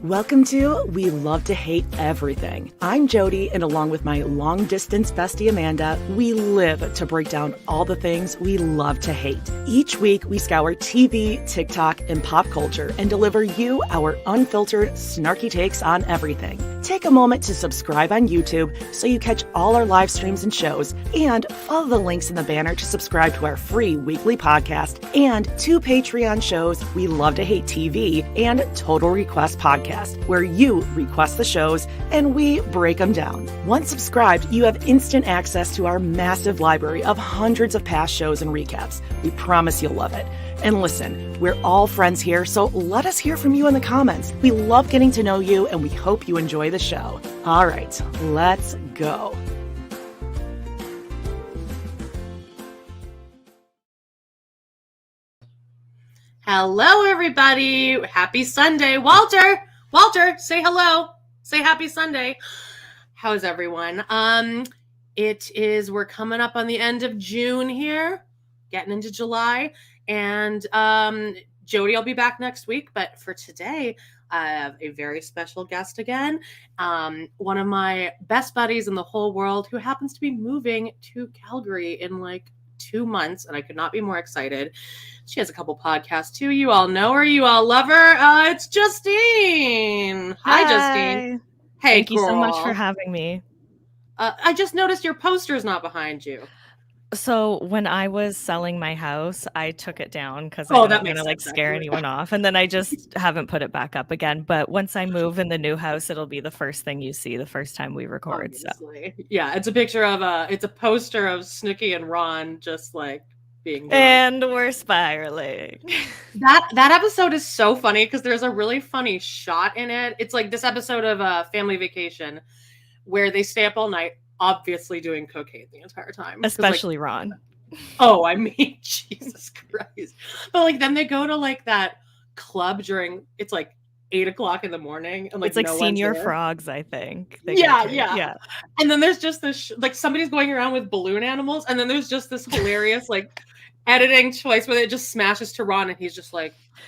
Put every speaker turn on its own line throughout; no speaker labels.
Welcome to We Love to Hate Everything. I'm Jody, and along with my long-distance bestie Amahhnnda, we live to break down all the things we love to hate. Each week, we scour TV, TikTok, and pop culture and deliver you our unfiltered, snarky takes on everything. Take a moment to subscribe on YouTube so you catch all our live streams and shows, and follow the links in the banner to subscribe to our free weekly podcast and 2 Patreon shows, We Love to Hate TV and Total Request Podcast, where you request the shows and we break them down. Once subscribed, you have instant access to our massive library of hundreds of past shows and recaps. We promise you'll love it. And listen, we're all friends here, so let us hear from you in the comments. We love getting to know you, and we hope you enjoy the show. All right, let's go.
Hello, everybody. Happy Sunday. Walter, say hello. Say happy Sunday. How's everyone? We're coming up on the end of June here, getting into July. And Jody, I'll be back next week. But for today, I have a very special guest again. One of my best buddies in the whole world who happens to be moving to Calgary in like 2 months. And I could not be more excited. She has a couple podcasts too. You all know her. You all love her. It's Justine. Hi, Justine. Hey,
Thank you so much for having me.
I just noticed your poster is not behind you.
So when I was selling my house, I took it down because I didn't want to like scare anyone off. And then I just haven't put it back up again. But once I move in the new house, it'll be the first thing you see the first time we record.
Obviously. So yeah, it's a picture of it's a poster of Snooki and Ron just like being
and we're spiraling.
That episode is so funny because there's a really funny shot in it. It's like this episode of Family Vacation where they stay up all night, obviously doing cocaine the entire time.
Especially like, Ron.
Oh, I mean, Jesus Christ. But like then they go to like that club during, it's like 8 o'clock in the morning. And like
it's like Senior Frogs, I think.
Yeah. And then there's just this, like somebody's going around with balloon animals. And then there's just this hilarious like editing choice where it just smashes to Ron and he's just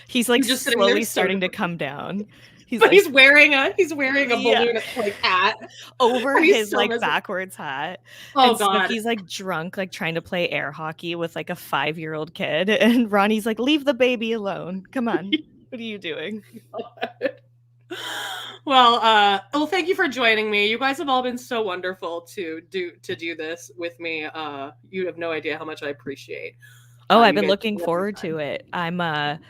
just slowly starting to come down.
He's wearing a balloon like hat
over his like backwards hat.
Oh God.
He's like drunk, like trying to play air hockey with like a 5-year-old kid. And Ronnie's like, leave the baby alone. Come on. What are you doing?
Well, thank you for joining me. You guys have all been so wonderful to do this with me. You have no idea how much I appreciate.
I've been looking forward to it. I'm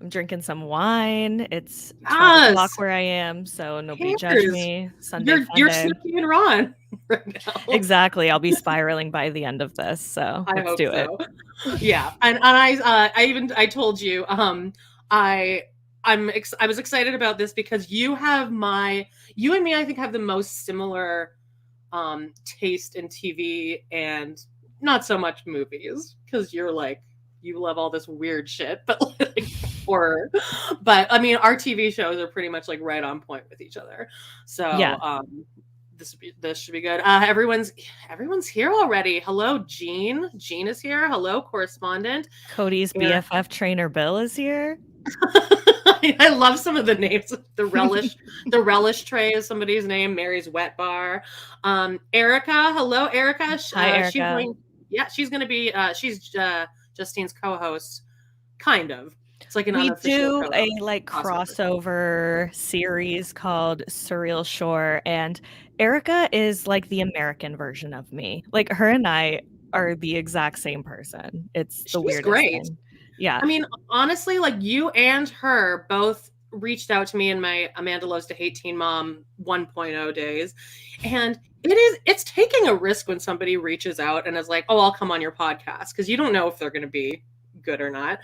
drinking some wine. It's 12 o'clock where I am, so nobody judge me.
You're Snooki and Ron right now.
Exactly. I'll be spiraling by the end of this, so let's do it.
Yeah, and I told you I was excited about this because you and me I think have the most similar taste in TV and not so much movies because you're like you love all this weird shit, but like horror. But I mean, our TV shows are pretty much like right on point with each other. So yeah. This should be good. Everyone's here already. Hello, Jean. Jean is here. Hello, correspondent.
Cody's BFF trainer Bill is here.
I love some of the names. The relish tray is somebody's name. Mary's Wet Bar. Erica. Hello, Erica.
Hi, Erica.
She's going to be. She's Justine's co-host, kind of. It's like an
unofficial do a like crossover series called Surreal Shore, and Erica is like the American version of me. Like her and I are the exact same person. It's the weirdest
great
thing. Yeah,
I mean, honestly, like you and her both reached out to me in my Amahhnnda Loves to Hate Teen Mom 1.0 days, and it's taking a risk when somebody reaches out and is like, oh, I'll come on your podcast, because you don't know if they're going to be good or not.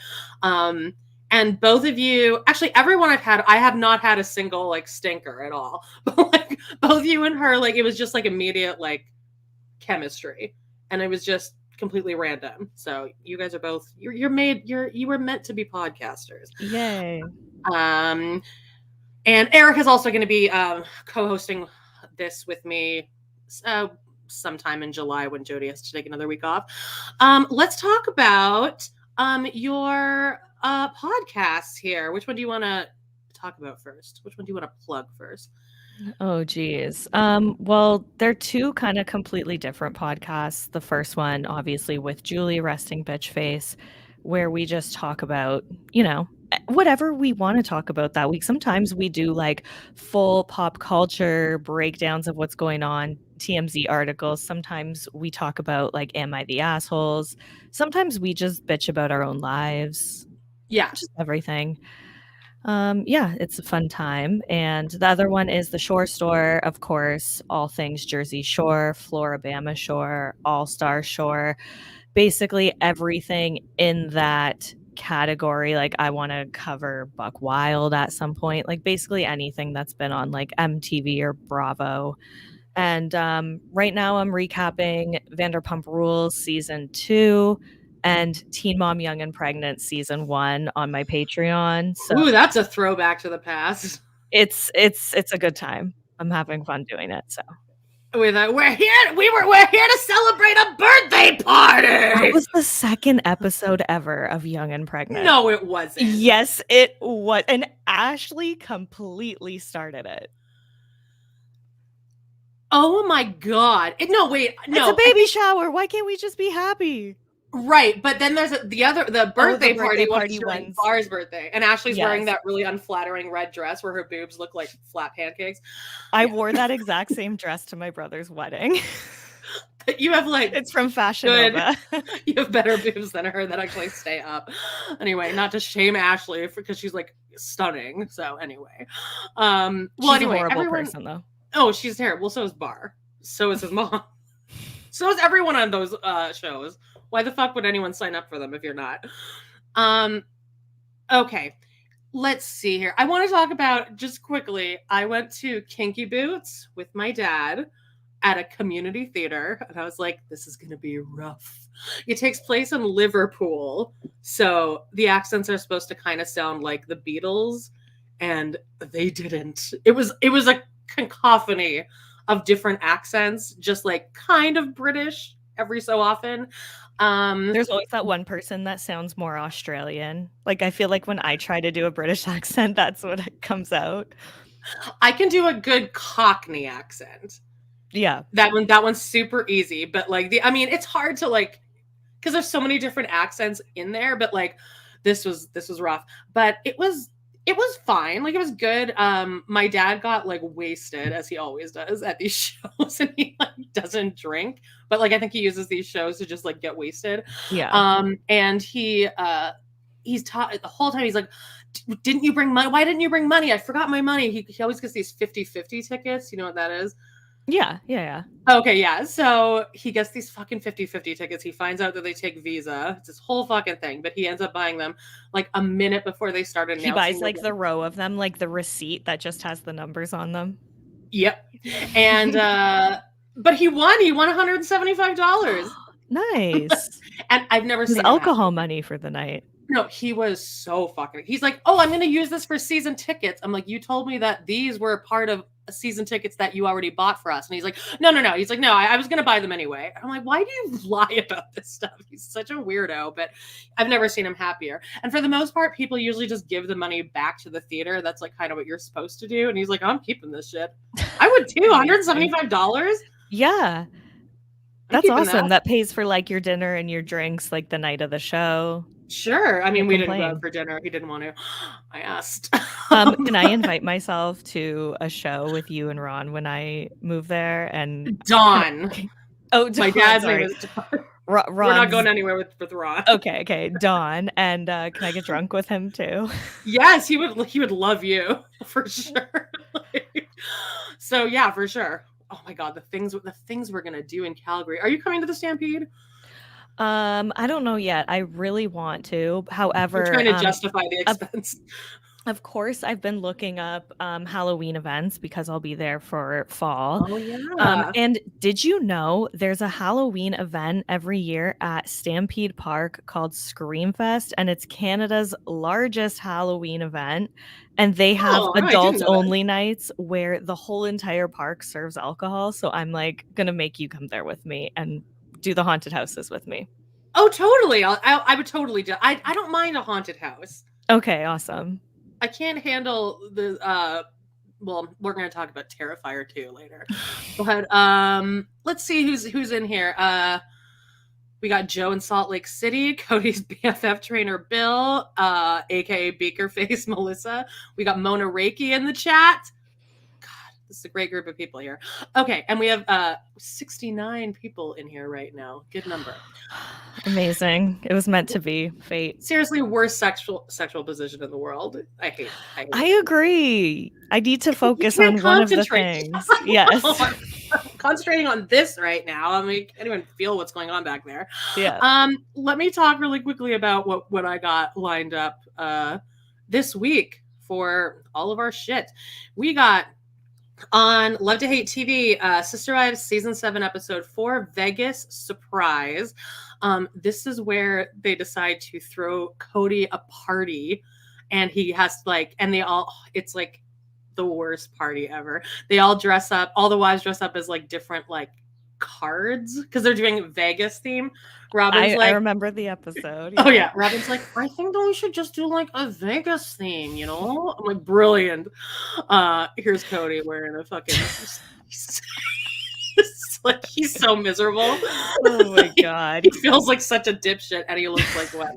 And both of you, actually everyone I have not had a single like stinker at all, but like both you and her, like it was just like immediate like chemistry, and it was just completely random. So you guys are both you were meant to be podcasters.
Yay.
And Eric is also going to be co-hosting this with me sometime in July when Jody has to take another week off. Let's talk about your podcasts here. Which one do you want to talk about first? Which one do you want to plug first?
Oh, geez. Well, they're two kind of completely different podcasts. The first one, obviously, with Julie, Resting Bitch Face, where we just talk about, whatever we want to talk about that week. Sometimes we do like full pop culture breakdowns of what's going on, TMZ articles. Sometimes we talk about like, am I the assholes? Sometimes we just bitch about our own lives.
Yeah.
Just everything. Yeah, it's a fun time. And the other one is the Shore Store, of course, all things Jersey Shore, Floribama Shore, All-Star Shore, basically everything in that category. Like I want to cover Buck Wild at some point, like basically anything that's been on like MTV or Bravo. And right now I'm recapping Vanderpump Rules season 2 and Teen Mom Young and Pregnant season 1 on my Patreon. So
Ooh, that's a throwback to the past.
it's a good time. I'm having fun doing it. So
we're here to celebrate a birthday party.
That was the second episode ever of Young and Pregnant.
No, it wasn't.
Yes, it was. And Ashley completely started it.
Oh my God. No, wait. No.
It's a baby shower. Why can't we just be happy?
Right, but then there's the birthday party
one's
Bar's birthday, and Ashley's wearing that really unflattering red dress where her boobs look like flat pancakes.
I wore that exact same dress to my brother's wedding.
You have like
it's from Fashion Nova.
You have better boobs than her that actually stay up. Anyway, not to shame Ashley because she's like stunning. So anyway,
she's a horrible person though.
Oh, she's terrible. So is Bar. So is his mom. So is everyone on those shows. Why the fuck would anyone sign up for them if you're not? Okay, let's see here. I want to talk about, just quickly, I went to Kinky Boots with my dad at a community theater, and I was like, this is going to be rough. It takes place in Liverpool, so the accents are supposed to kind of sound like the Beatles, and they didn't. It was a cacophony of different accents, just like kind of British every so often.
There's always that one person that sounds more Australian. Like I feel like when I try to do a British accent, that's what comes out.
I can do a good Cockney accent.
Yeah.
That one's super easy, but like it's hard to like, because there's so many different accents in there, but like this was rough, but it was fine. Like it was good. My dad got like wasted, as he always does at these shows, and he like doesn't drink, but like I think he uses these shows to just like get wasted.
Yeah.
And he's taught the whole time. He's like, didn't you bring money? Why didn't you bring money? I forgot my money. He always gets these 50-50 tickets. You know what that is?
Yeah.
Okay, yeah. So he gets these fucking 50-50 tickets. He finds out that they take Visa. It's this whole fucking thing, but he ends up buying them like a minute before they start announcing.
He buys like the row of them, like the receipt that just has the numbers on them.
Yep. And but he won. He won $175.
Nice.
And I've never seen
alcohol money for the night.
No, he was so fucking. He's like, oh, I'm going to use this for season tickets. I'm like, you told me that these were part of season tickets that you already bought for us. And he's like, no. He's like, no, I was going to buy them anyway. I'm like, why do you lie about this stuff? He's such a weirdo, but I've never seen him happier. And for the most part, people usually just give the money back to the theater. That's like kind of what you're supposed to do. And he's like, I'm keeping this shit. I would too. $175.
Yeah. That's awesome. That pays for like your dinner and your drinks like the night of the show.
Sure. I mean, we didn't go out for dinner. He didn't want to. I asked.
Can I invite myself to a show with you and Ron when I move there? And
Dawn.
Dawn,
my dad's name is Dawn. We're not going anywhere with Ron.
Okay, Dawn. And can I get drunk with him too?
Yes, he would love you for sure. So yeah, for sure. Oh my God, the things we're gonna do in Calgary. Are you coming to the Stampede?
I don't know yet. I really want to. However,
you're trying to justify the expense.
Of course, I've been looking up Halloween events because I'll be there for fall.
Oh yeah.
And did you know there's a Halloween event every year at Stampede Park called Screamfest, and it's Canada's largest Halloween event. And they have adults only nights where the whole entire park serves alcohol. So I'm like gonna make you come there with me and do the haunted houses with me.
Oh, totally. I would totally do. I don't mind a haunted house.
Okay, awesome.
I can't handle the well, we're going to talk about Terrifier too later. But let's see who's in here. We got Joe in Salt Lake City, Cody's BFF trainer Bill, aka Baker Face Melissa. We got Mona Reiki in the chat. God, this is a great group of people here. Okay, and we have 69 people in here right now. Good number.
Amazing. It was meant to be. Fate.
Seriously, worst sexual position in the world. I hate it.
I agree. I need to focus on one of the things. Yes.
I'm concentrating on this right now. I mean, I can't even feel what's going on back there.
Yeah.
Let me talk really quickly about what I got lined up this week for all of our shit. We got on Love to Hate TV, Sister Wives season 7 episode 4, Vegas Surprise. This is where they decide to throw Cody a party, and he has and they all, it's like the worst party ever. They all dress up, all the wives dress up as like different cards because they're doing Vegas theme. Robin's
I remember the episode.
Yeah. Oh yeah, Robin's like, I think that we should just do like a Vegas theme, you know? I'm like, brilliant. Here's Cody wearing a fucking he's so miserable.
Oh my god.
He feels like such a dipshit and he looks like what?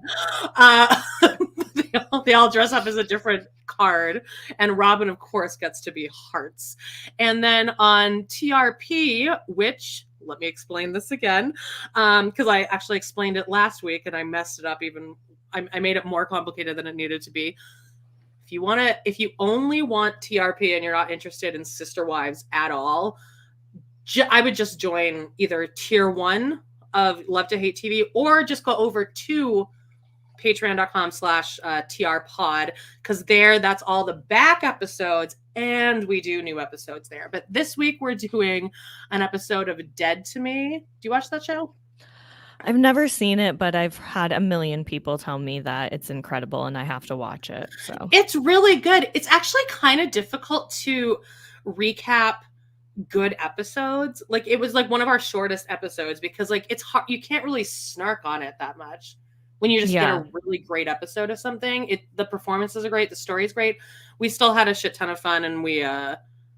They all dress up as a different card, and Robin of course gets to be Hearts. And then on TRP, which, let me explain this again, because I actually explained it last week and I messed it up even. I made it more complicated than it needed to be. If you only want TRP and you're not interested in Sister Wives at all, I would just join either tier 1 of Love to Hate TV or just go over to patreon.com/trpod, because that's all the back episodes and we do new episodes there. But this week we're doing an episode of Dead to Me. Do you watch that show?
I've never seen it, but I've had a million people tell me that it's incredible and I have to watch it. So
it's really good. It's actually kind of difficult to recap good episodes. Like, it was like one of our shortest episodes because it's hard. You can't really snark on it that much when you just get a really great episode of something. The performances are great, the story's great. We still had a shit ton of fun, and we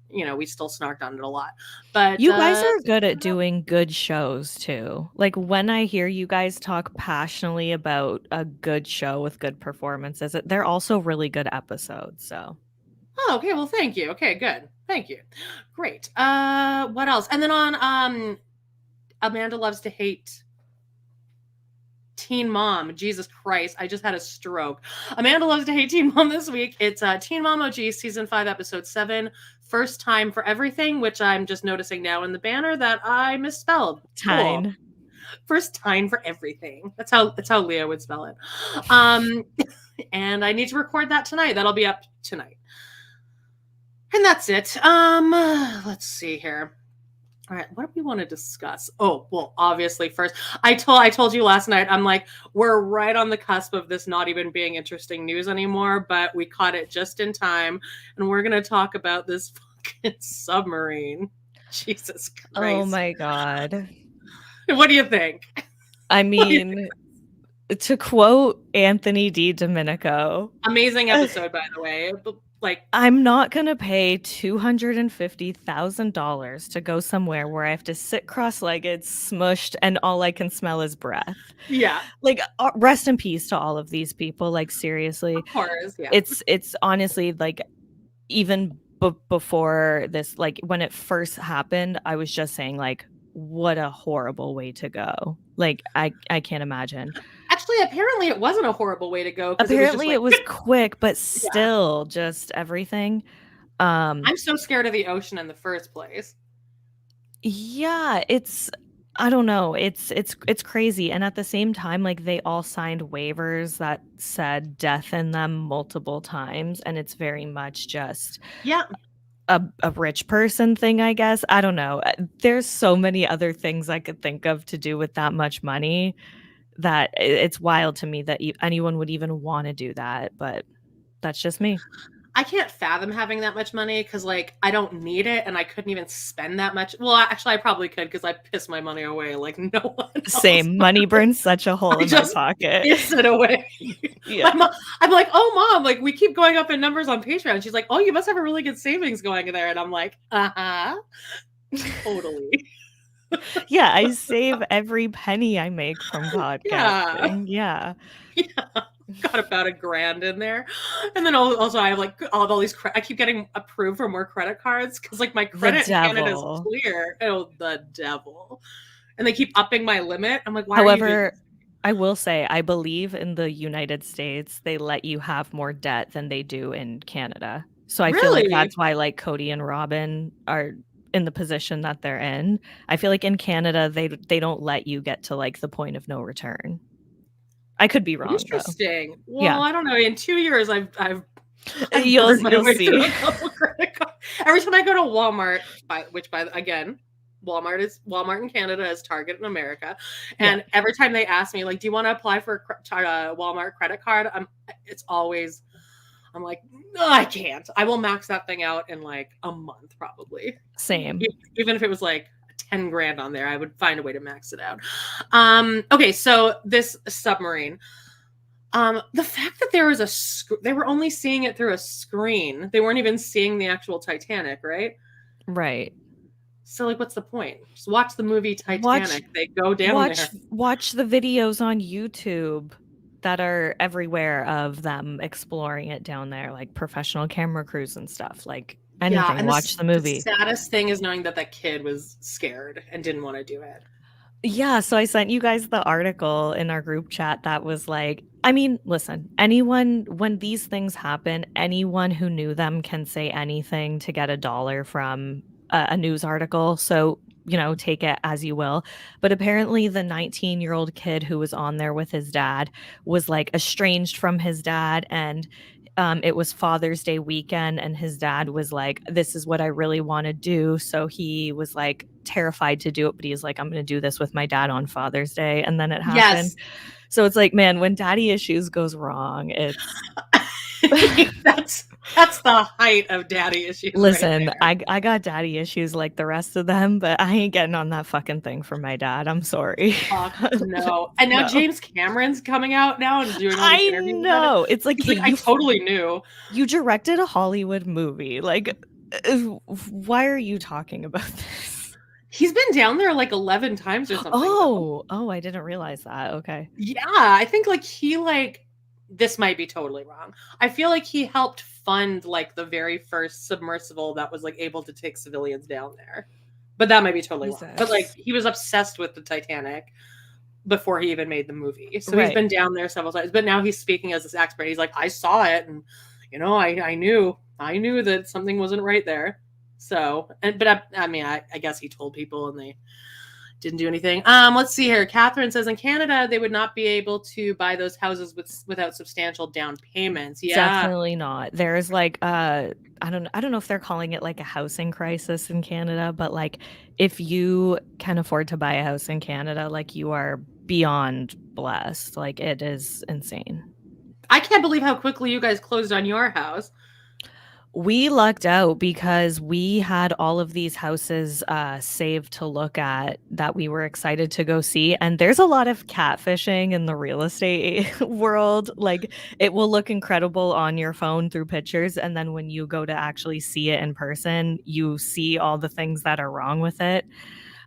we still snarked on it a lot. But
you guys are good at doing good shows too. Like, when I hear you guys talk passionately about a good show with good performances, they're also really good episodes. So
oh, okay, well, thank you. Okay, good. Thank you. Great. What else? And then on Amahhnnda Loves to Hate Teen Mom. Jesus Christ, I just had a stroke. Amahhnnda Loves to Hate Teen Mom this week. It's Teen Mom OG season 5 episode 7, First Time for Everything, which I'm just noticing now in the banner that I misspelled.
Time.
Cool. First Time for Everything. That's how Leah would spell it. And I need to record that tonight. That'll be up tonight. And that's it. Let's see here. All right, what do we want to discuss? Oh, well, obviously first, I told you last night, I'm like, we're right on the cusp of this not even being interesting news anymore, but we caught it just in time, and we're going to talk about this fucking submarine. Jesus Christ.
Oh my God.
What do you think?
I mean, to quote Anthony D. Domenico.
Amazing episode, by the way.
I'm not going to pay $250,000 to go somewhere where I have to sit cross-legged, smushed, and all I can smell is breath.
Yeah.
Rest in peace to all of these people. Seriously.
Of course, yeah.
It's honestly, even before this, when it first happened, I was just saying, what a horrible way to go. I can't imagine.
Actually, apparently it wasn't a horrible way to go.
Apparently it was quick, but still just everything.
I'm so scared of the ocean in the first place.
Yeah, I don't know. It's crazy. And at the same time, they all signed waivers that said death in them multiple times. And it's very much just a rich person thing, I guess. I don't know. There's so many other things I could think of to do with that much money that it's wild to me that anyone would even want to do that. But that's just me.
I can't fathom having that much money because, like, I don't need it and I couldn't even spend that much. Well, actually, I probably could because I piss my money away like no one else.
Same. Money burns such a hole in my pocket.
Piss it away.
Yeah.
I'm like, oh, Mom, like, we keep going up in numbers on Patreon. She's like, oh, you must have a really good savings going in there. And I'm like, uh-huh. Totally.
Yeah, I save every penny I make from podcasting. Yeah.
Got about $1,000 in there. And then also I have like all these I keep getting approved for more credit cards because like my credit in Canada is clear. Oh, the devil. And they keep upping my limit. I'm like, why
However, I will say I believe in the United States they let you have more debt than they do in Canada. So I feel like that's why like Cody and Robin are in the position that they're in. I feel like in Canada they don't let you get to like the point of no return. I could be wrong.
Interesting.
Though.
Well,
yeah.
I don't know. In 2 years, I've
you'll see.
A couple credit cards. Every time I go to Walmart, again, Walmart in Canada is Target in America, and every time they ask me like, "Do you want to apply for a Walmart credit card?" I'm like, no, I can't. I will max that thing out in like a month, probably.
Same.
Even if it was like $10,000 on there, I would find a way to max it out. Okay, so this submarine, the fact that there was they were only seeing it through a screen. They weren't even seeing the actual Titanic, right?
Right.
So like, what's the point? Just watch the movie Titanic. They go down there.
Watch the videos on YouTube that are everywhere of them exploring it down there, like professional camera crews and stuff. Like anything, and watch the movie.
The saddest thing is knowing that kid was scared and didn't want to do it.
Yeah, so I sent you guys the article in our group chat that was like, I mean, listen, when these things happen, anyone who knew them can say anything to get $1 from a news article. So, you know, take it as you will. But apparently the 19-year-old kid who was on there with his dad was like estranged from his dad, and it was Father's Day weekend, and his dad was like, this is what I really want to do. So he was like terrified to do it, but he's like, I'm going to do this with my dad on Father's Day. And then it happened. Yes. So it's like, man, when daddy issues goes wrong, it's
that's the height of daddy issues.
Listen,
right
I got daddy issues like the rest of them, but I ain't getting on that fucking thing for my dad. I'm sorry.
No. And now James Cameron's coming out now and doing all these interviews.
I know. It's like,
I totally knew.
You directed a Hollywood movie. Like, why are you talking about this?
He's been down there like 11 times or something.
Oh, I didn't realize that. Okay.
Yeah, I think like this might be totally wrong. I feel like he helped fund like the very first submersible that was like able to take civilians down there. But that might be totally wrong. But like he was obsessed with the Titanic before he even made the movie. So he's been down there several times. But now he's speaking as this expert. He's like, I saw it, and you know, I knew that something wasn't right there. So, but I mean, I guess he told people and they didn't do anything. Let's see here. Catherine says in Canada they would not be able to buy those houses without substantial down payments. Yeah,
definitely not. There's like I don't know if they're calling it like a housing crisis in Canada, but like if you can afford to buy a house in Canada, like you are beyond blessed. Like it is insane.
I can't believe how quickly you guys closed on your house.
We lucked out because we had all of these houses saved to look at that we were excited to go see. And there's a lot of catfishing in the real estate world. Like it will look incredible on your phone through pictures. And then when you go to actually see it in person, you see all the things that are wrong with it.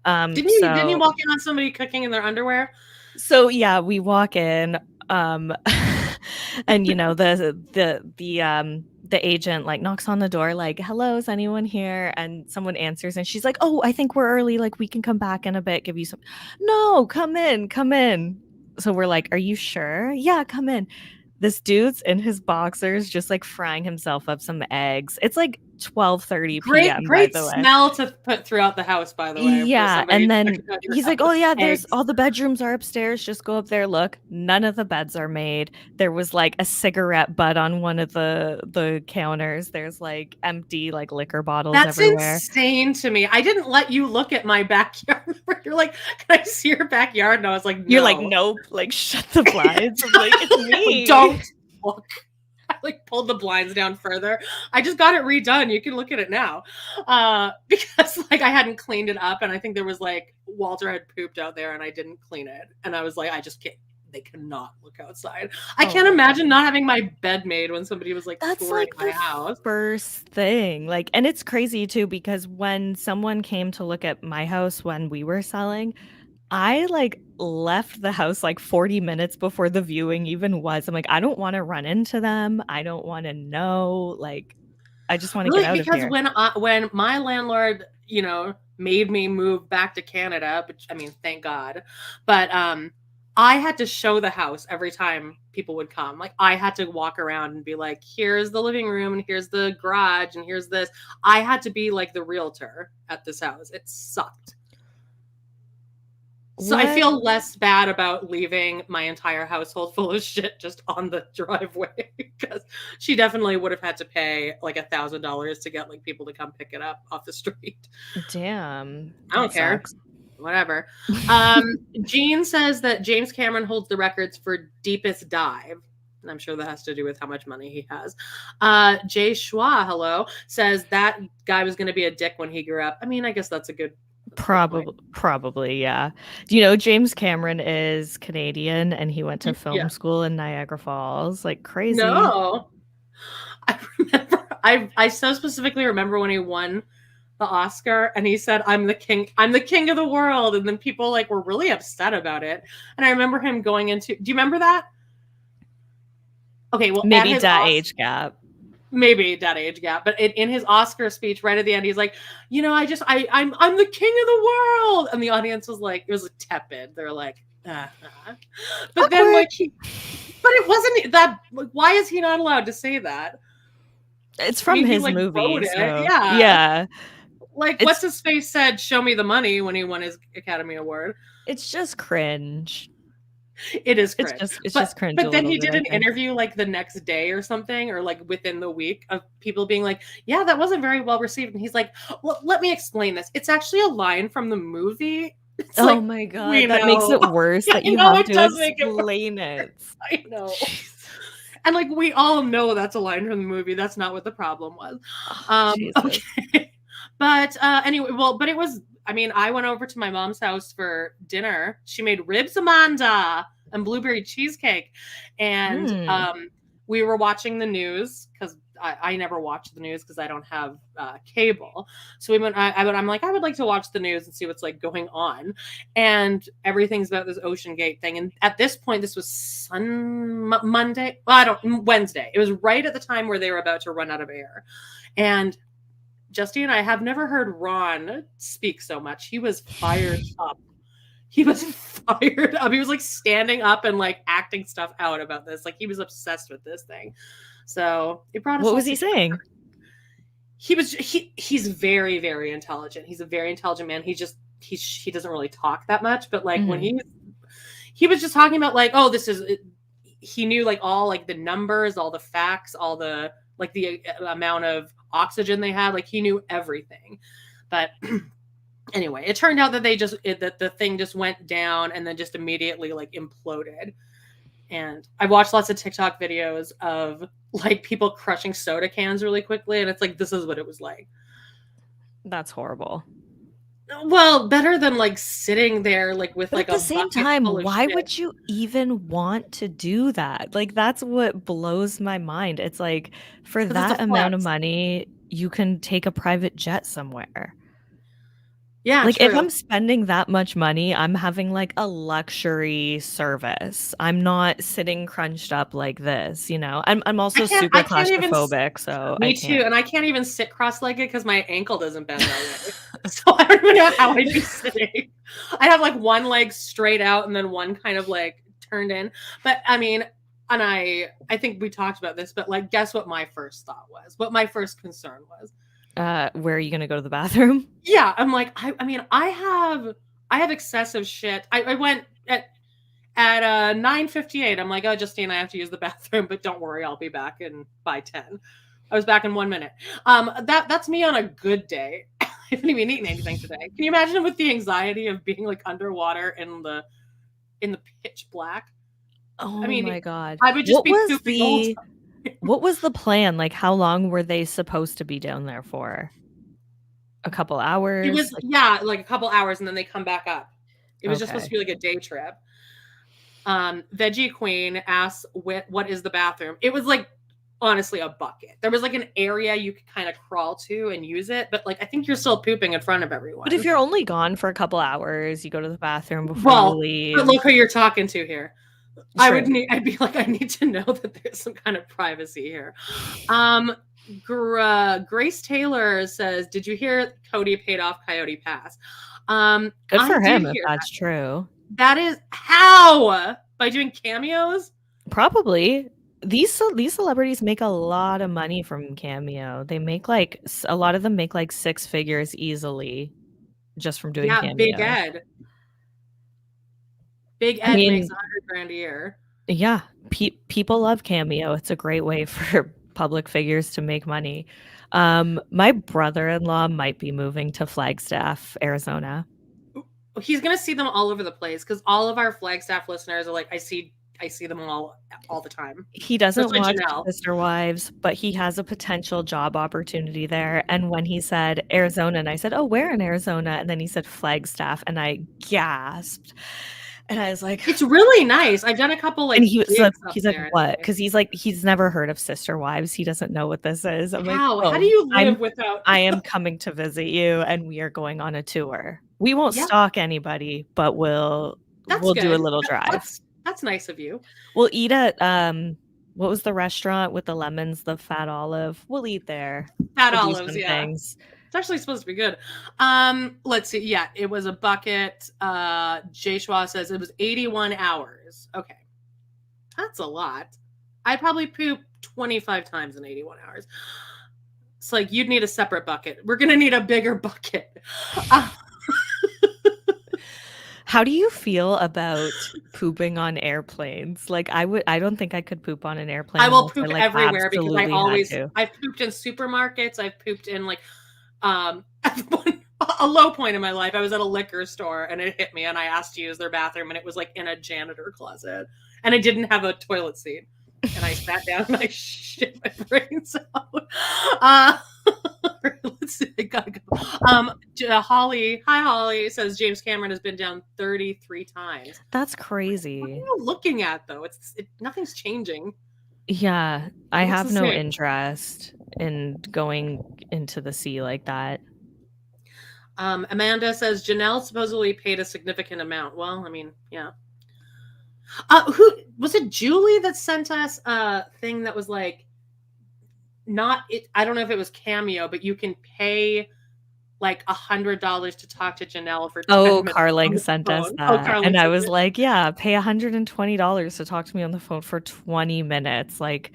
Didn't you walk in on somebody cooking in their underwear?
So yeah, we walk in and you know, the agent like knocks on the door like, hello, is anyone here? And someone answers and she's like, oh, I think we're early. Like we can come back in a bit, give you some. No, come in. So we're like, are you sure? Yeah, come in. This dude's in his boxers just like frying himself up some eggs. It's like 12:30 p.m.
Great smell to put throughout the house, by the way.
Yeah, and then he's like, oh yeah, there's all the bedrooms are upstairs. Just go up there. Look, none of the beds are made. There was like a cigarette butt on one of the counters. There's like empty like liquor bottles everywhere.
That's insane to me. I didn't let you look at my backyard. You're like, can I see your backyard? And I was like, no.
You're like, nope. Like, shut the blinds. I'm like, it's me.
Don't look. like pulled the blinds down further. I just got it redone. You can look at it now. Because like I hadn't cleaned it up, and I think there was like Walter had pooped out there and I didn't clean it. And I was like, I just can't, they cannot look outside. I can't imagine not having my bed made when somebody was like
That's
touring
like
my
the
house.
first thing. Like, and it's crazy too, because when someone came to look at my house when we were selling, I like left the house like 40 minutes before the viewing even was. I'm like, I don't want to run into them. I don't want to know. Like, I just want to
Really,
get out
because
of here.
when my landlord, you know, made me move back to Canada, which I mean, thank God, but I had to show the house every time people would come. Like I had to walk around and be like, here's the living room and here's the garage and here's this. I had to be like the realtor at this house. It sucked. So I feel less bad about leaving my entire household full of shit just on the driveway, because she definitely would have had to pay like $1,000 to get like people to come pick it up off the street.
Damn.
I don't care. Whatever. Jean says that James Cameron holds the records for deepest dive. And I'm sure that has to do with how much money he has. Jay Schwa, hello, says that guy was going to be a dick when he grew up. I mean, I guess that's a good
Probably, yeah. Do you know James Cameron is Canadian and he went to film school in Niagara Falls? Like crazy.
No. I remember I so specifically remember when he won the Oscar and he said, I'm the king of the world. And then people like were really upset about it. And I remember him going into, do you remember that? Okay, well,
maybe that age gap.
Maybe that age gap, but in his Oscar speech right at the end, he's like, you know, I'm the king of the world. And the audience was like, it was tepid. They're like, But awkward. Then like but it wasn't that, like, why is he not allowed to say that?
It's from his
like,
movie. So.
Yeah. Like, what's his face said, show me the money when he won his Academy Award.
It's just cringe.
It is cringe.
It's just cringe.
But then he did an interview like the next day or something, or like within the week, of people being like, yeah, that wasn't very well received. And he's like, well, let me explain this. It's actually a line from the movie. It's
like, my God. That makes it worse that you have to explain it.
I know. And like, we all know that's a line from the movie. That's not what the problem was. Okay. But anyway, but it was, I mean, I went over to my mom's house for dinner. She made ribs Amahhnnda and blueberry cheesecake. And we were watching the news because I never watch the news because I don't have cable. So we went, I'm like, I would like to watch the news and see what's like going on. And everything's about this Oceangate thing. And at this point, this was Monday. Well, Wednesday. It was right at the time where they were about to run out of air. And Justine, I have never heard Ron speak so much. He was fired up. He was fired up. He was like standing up and like acting stuff out about this. Like he was obsessed with this thing. So it brought us.
What was he saying?
He's very, very intelligent. He's a very intelligent man. He doesn't really talk that much, but like when he was just talking about like, oh, he knew like all like the numbers, all the facts, all the like the amount of oxygen they had. Like he knew everything. But anyway, it turned out that that the thing just went down and then just immediately like imploded. And I watched lots of TikTok videos of like people crushing soda cans really quickly, and it's like, this is what it was like.
That's horrible.
Well, better than like sitting there like with like
at the same time, why would you even want to do that? Like that's what blows my mind. It's like, for that amount of money, you can take a private jet somewhere. Yeah, like if I'm spending that much money, I'm having like a luxury service. I'm not sitting crunched up like this, you know. I'm also super claustrophobic, so
me too. And I can't even sit cross-legged because my ankle doesn't bend that way. So I don't even know how I'd be sitting. I have like one leg straight out and then one kind of like turned in. But I mean, and I think we talked about this, but like, guess what my first thought was? What my first concern was?
Where are you going to go to the bathroom?
Yeah, I'm like, I mean, I have excessive shit. I went at 9:58. I'm like, oh, Justine, I have to use the bathroom, but don't worry, I'll be back by 10. I was back in 1 minute. That's me on a good day. I haven't even eaten anything today. Can you imagine with the anxiety of being like underwater in the pitch black?
Oh, I mean, my God.
I would just be pooping all the time.
What was the plan? Like, how long were they supposed to be down there for? A couple hours?
It was, like a couple hours, and then they come back up. It was just supposed to
Okay.
be like a day trip. Veggie Queen asks, what is the bathroom? It was like, honestly, a bucket. There was like an area you could kind of crawl to and use it, but like I think you're still pooping in front of everyone.
But if you're only gone for a couple hours, you go to the bathroom before you leave.
But look who you're talking to here.
True.
I'd be like, I need to know that there's some kind of privacy here. Grace Taylor says, did you hear Cody paid off Coyote Pass?
Good for him if that's true.
That is how? By doing cameos?
Probably. These celebrities make a lot of money from Cameo. They make like, a lot of them make like 6 figures easily just from doing Cameo.
Big Ed. Big Ed makes $100,000 a year.
Yeah, people love Cameo. It's a great way for public figures to make money. My brother-in-law might be moving to Flagstaff, Arizona.
He's gonna see them all over the place because all of our Flagstaff listeners are like, I see them all the time.
He doesn't watch Sister Wives, but he has a potential job opportunity there. And when he said Arizona, and I said, oh, where in Arizona? And then he said Flagstaff, and I gasped. And I was like,
it's really nice. I've done a couple like.
And he's like, what? Because he's never heard of Sister Wives. He doesn't know what this is. I'm
how?
Like,
how do you live without?
I am coming to visit you, and we are going on a tour. We won't stalk anybody, but we'll do a little drive.
That's nice of you.
We'll eat at what was the restaurant with the lemons, the Fat Olive? We'll eat there.
Fat Olives, yeah. Things. It's actually supposed to be good. Let's see. Yeah, it was a bucket. Jay Schwa says it was 81 hours. Okay. That's a lot. I'd probably poop 25 times in 81 hours. It's like you'd need a separate bucket. We're going to need a bigger bucket.
How do you feel about pooping on airplanes? Like I don't think I could poop on an airplane.
I will poop everywhere because I've pooped in supermarkets. I've pooped in like a low point in my life. I was at a liquor store and it hit me and I asked to use their bathroom and it was like in a janitor closet and I didn't have a toilet seat. And I sat down and I shit my brains out. Let's see. I gotta go. Holly, hi Holly, says James Cameron has been down 33 times.
That's crazy.
What are you looking at though? Nothing's changing.
Yeah, I have no interest in going into the sea like that.
Amahhnnda says Janelle supposedly paid a significant amount. Well, I mean, yeah. Who was it? Julie that sent us a thing that was like, I don't know if it was Cameo, but you can pay like $100 to talk to Janelle for 10 minutes.
Carling sent us that. And I was like, yeah, pay $120 to talk to me on the phone for 20 minutes. Like,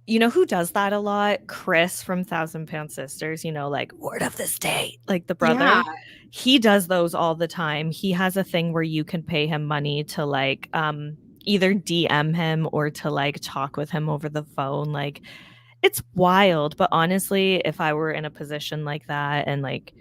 you know who does that a lot? Chris from 1,000-Pound Sisters, like word of the state, like the brother. Yeah. He does those all the time. He has a thing where you can pay him money to like either DM him or to like talk with him over the phone. Like, it's wild. But honestly, if I were in a position like that and like,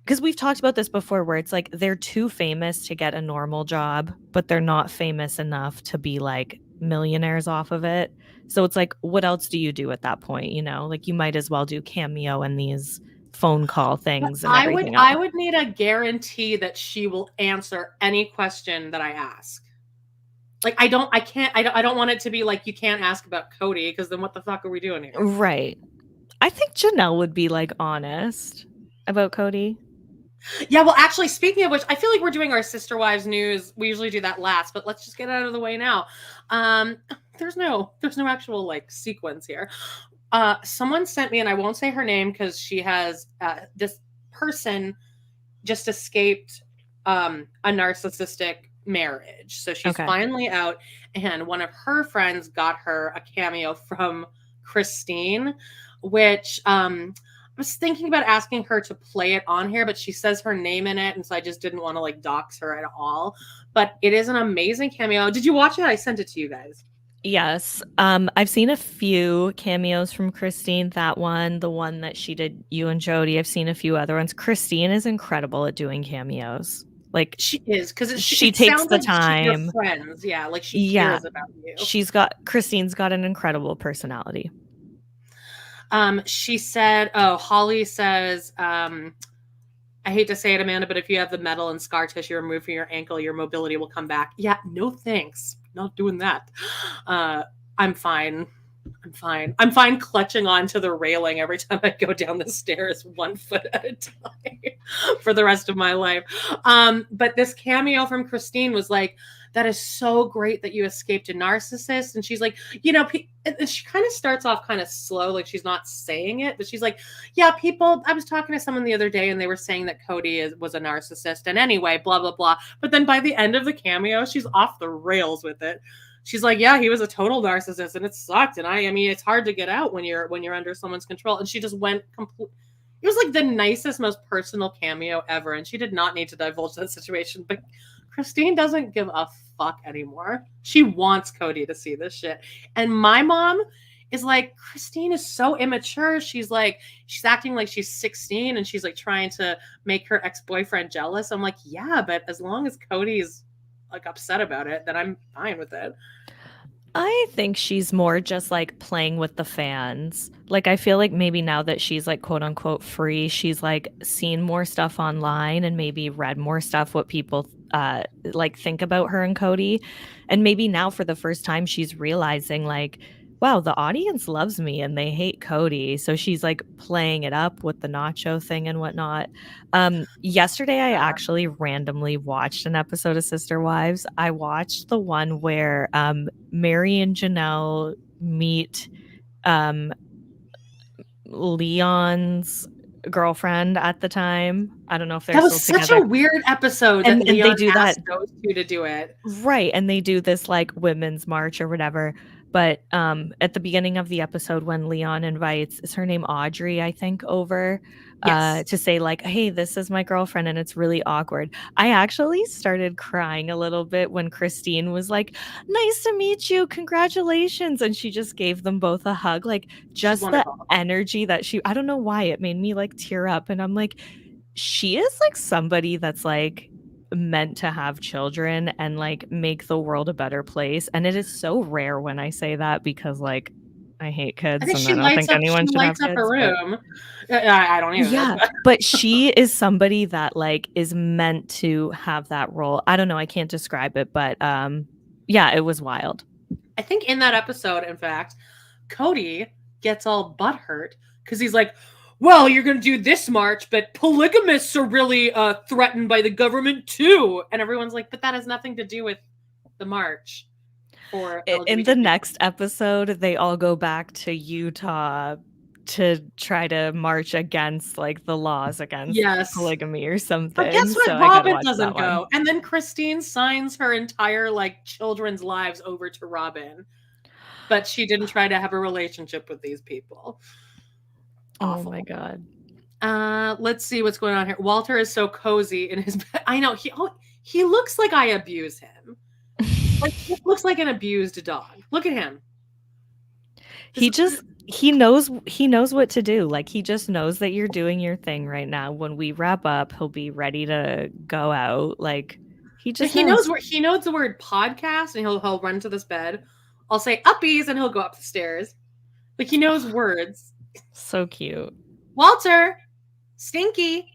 because we've talked about this before where it's like they're too famous to get a normal job, but they're not famous enough to be like millionaires off of it. So it's like, what else do you do at that point? Like you might as well do Cameo and these phone call things and everything else.
I would need a guarantee that she will answer any question that I ask. Like I don't want it to be like you can't ask about Cody because then what the fuck are we doing here?
Right. I think Janelle would be like honest about Cody.
Yeah, well, actually, speaking of which, I feel like we're doing our Sister Wives news. We usually do that last, but let's just get out of the way now. There's no actual like sequence here. Someone sent me, and I won't say her name because she has this person just escaped a narcissistic marriage, so she's finally out, and one of her friends got her a cameo from Christine, which I was thinking about asking her to play it on here, but she says her name in it, and so I just didn't want to like dox her at all. But it is an amazing cameo. Did you watch it? I sent it to you guys.
Yes. I've seen a few cameos from Christine. That one, the one that she did, you and Jody. I've seen a few other ones. Christine is incredible at doing cameos. Like
She is, because
she
it
takes
sounds
the
like
time.
you're friends. Yeah, like she
Yeah.
cares about you.
Christine's got an incredible personality.
She said, Holly says, I hate to say it, Amanda, but if you have the metal and scar tissue removed from your ankle, your mobility will come back. Yeah, no thanks. Not doing that. I'm fine. I'm fine clutching onto the railing every time I go down the stairs 1 foot at a time for the rest of my life. But this cameo from Christine was like, that is so great that you escaped a narcissist. And she's like, she kind of starts off kind of slow, like she's not saying it, but she's like, yeah, people, I was talking to someone the other day and they were saying that Cody was a narcissist. And anyway, blah, blah, blah. But then by the end of the cameo, she's off the rails with it. She's like, yeah, he was a total narcissist and it sucked. And I mean, it's hard to get out when you're under someone's control. And she just went complete. It was like the nicest, most personal cameo ever. And she did not need to divulge that situation. But Christine doesn't give a fuck anymore. She wants Cody to see this shit. And my mom is like, Christine is so immature. She's acting like she's 16 and she's like trying to make her ex-boyfriend jealous. I'm like, yeah, but as long as Cody's like upset about it, then I'm fine with it.
I think she's more just like playing with the fans. Like, I feel like maybe now that she's like quote unquote free, she's like seen more stuff online and maybe read more stuff what people like think about her and Cody. And maybe now for the first time she's realizing like, wow, the audience loves me and they hate Cody. So she's like playing it up with the nacho thing and whatnot. Yesterday, I actually randomly watched an episode of Sister Wives. I watched the one where Mary and Janelle meet Leon's girlfriend at the time. I don't know if they're
that was
still
such
together.
A weird episode
And
Leon
they do that,
those two to do it,
right? And they do this like women's march or whatever. But at the beginning of the episode, when Leon invites, is her name Audrey, I think, over
yes,
to say like, hey, this is my girlfriend, and it's really awkward. I actually started crying a little bit when Christine was like, nice to meet you, congratulations, and she just gave them both a hug. Like, just the energy that I don't know why, it made me like tear up. And I'm like, she is like somebody that's like meant to have children and like make the world a better place. And it is so rare when I say that, because like I hate kids and I don't think anyone should have kids.
Her room. I don't even.
Yeah, but she is somebody that like is meant to have that role. I don't know, I can't describe it, but yeah, it was wild.
I think in that episode, in fact, Cody gets all butthurt because he's like, well, you're going to do this march, but polygamists are really threatened by the government too. And everyone's like, but that has nothing to do with the march. Or
in the next episode, they all go back to Utah to try to march against like the laws against polygamy or something.
But guess what?
So
Robin doesn't go. And then Christine signs her entire like children's lives over to Robin. But she didn't try to have a relationship with these people. Awful.
Oh my god.
Let's see what's going on here. Walter is so cozy in his bed. I know he looks like I abuse him. Like he looks like an abused dog. Look at him.
He knows what to do. Like he just knows that you're doing your thing right now. When we wrap up, he'll be ready to go out. Like he knows
the word podcast, and he'll run to this bed. I'll say uppies and he'll go up the stairs. Like he knows words.
So cute.
Walter, Stinky.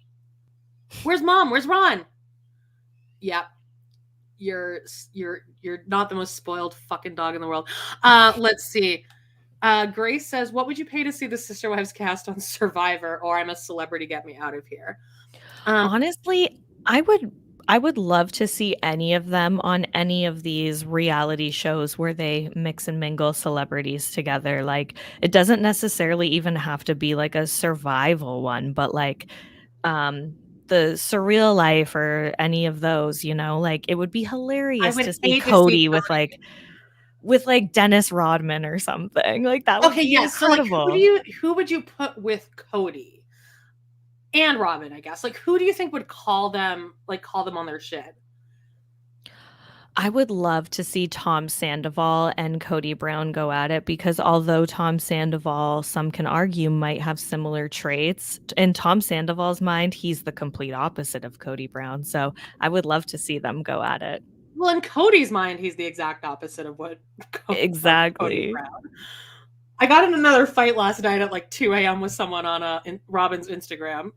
Where's Mom? Where's Ron? Yep. You're not the most spoiled fucking dog in the world. Let's see. Grace says, what would you pay to see the Sister Wives cast on Survivor, or I'm a celebrity, get me out of here?
Honestly, I would love to see any of them on any of these reality shows where they mix and mingle celebrities together. Like, it doesn't necessarily even have to be like a survival one, but like the Surreal Life or any of those, you know, like it would be hilarious to see Cody with like Dennis Rodman or something. Like that would be incredible.
So like, who would you put with Cody? And Robin, I guess. Like, who do you think would call them on their shit?
I would love to see Tom Sandoval and Cody Brown go at it, because although Tom Sandoval, some can argue, might have similar traits, in Tom Sandoval's mind, he's the complete opposite of Cody Brown. So I would love to see them go at it.
Well, in Cody's mind, he's the exact opposite of what
Exactly.
Cody Brown. I got in another fight last night at like 2 a.m. with someone on Robin's Instagram.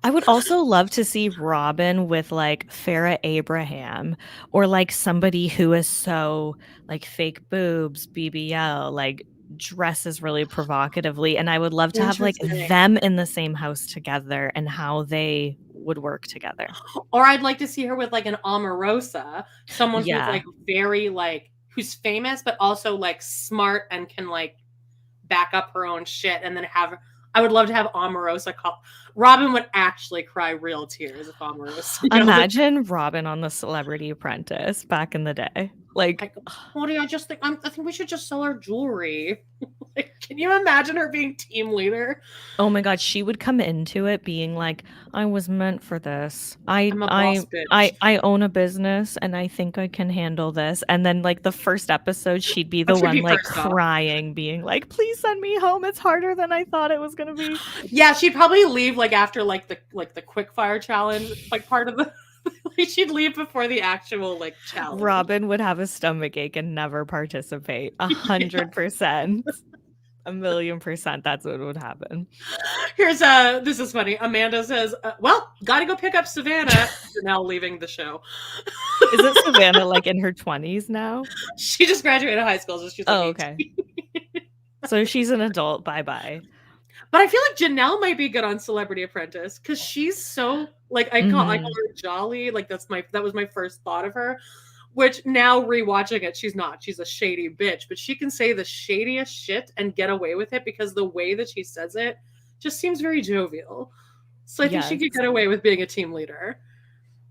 I would also love to see Robin with like Farrah Abraham, or like somebody who is so like fake boobs, BBL, like dresses really provocatively. And I would love to have like them in the same house together and how they would work together.
Or I'd like to see her with like an Omarosa, someone who's like very like, who's famous, but also like smart and can like back up her own shit, and then I would love to have Omarosa call. Robin would actually cry real tears if Omarosa.
Imagine Robin on The Celebrity Apprentice back in the day. Like,
Cody, I think we should just sell our jewelry. Like, can you imagine her being team leader?
Oh my God, she would come into it being like, I was meant for this. I'm a boss bitch. I own a business and I think I can handle this. And then like the first episode, she'd be the one like crying, being like, please send me home. It's harder than I thought it was gonna be.
Yeah, she'd probably leave like after like the quick fire challenge, like part of the she'd leave before the actual like challenge.
Robin would have a stomach ache and never participate. 100%. 1,000,000%. That's what would happen.
Here's this is funny. Amanda says, well, gotta go pick up Savannah. Now leaving the show.
Is it Savannah like in her 20s now?
She just graduated high school, so she's like 18.
Okay. So she's an adult. Bye-bye.
But I feel like Janelle might be good on Celebrity Apprentice, because she's so like I call her jolly. Like that was my first thought of her. Which now rewatching it, she's not. She's a shady bitch, but she can say the shadiest shit and get away with it because the way that she says it just seems very jovial. So I think she could get away with being a team leader.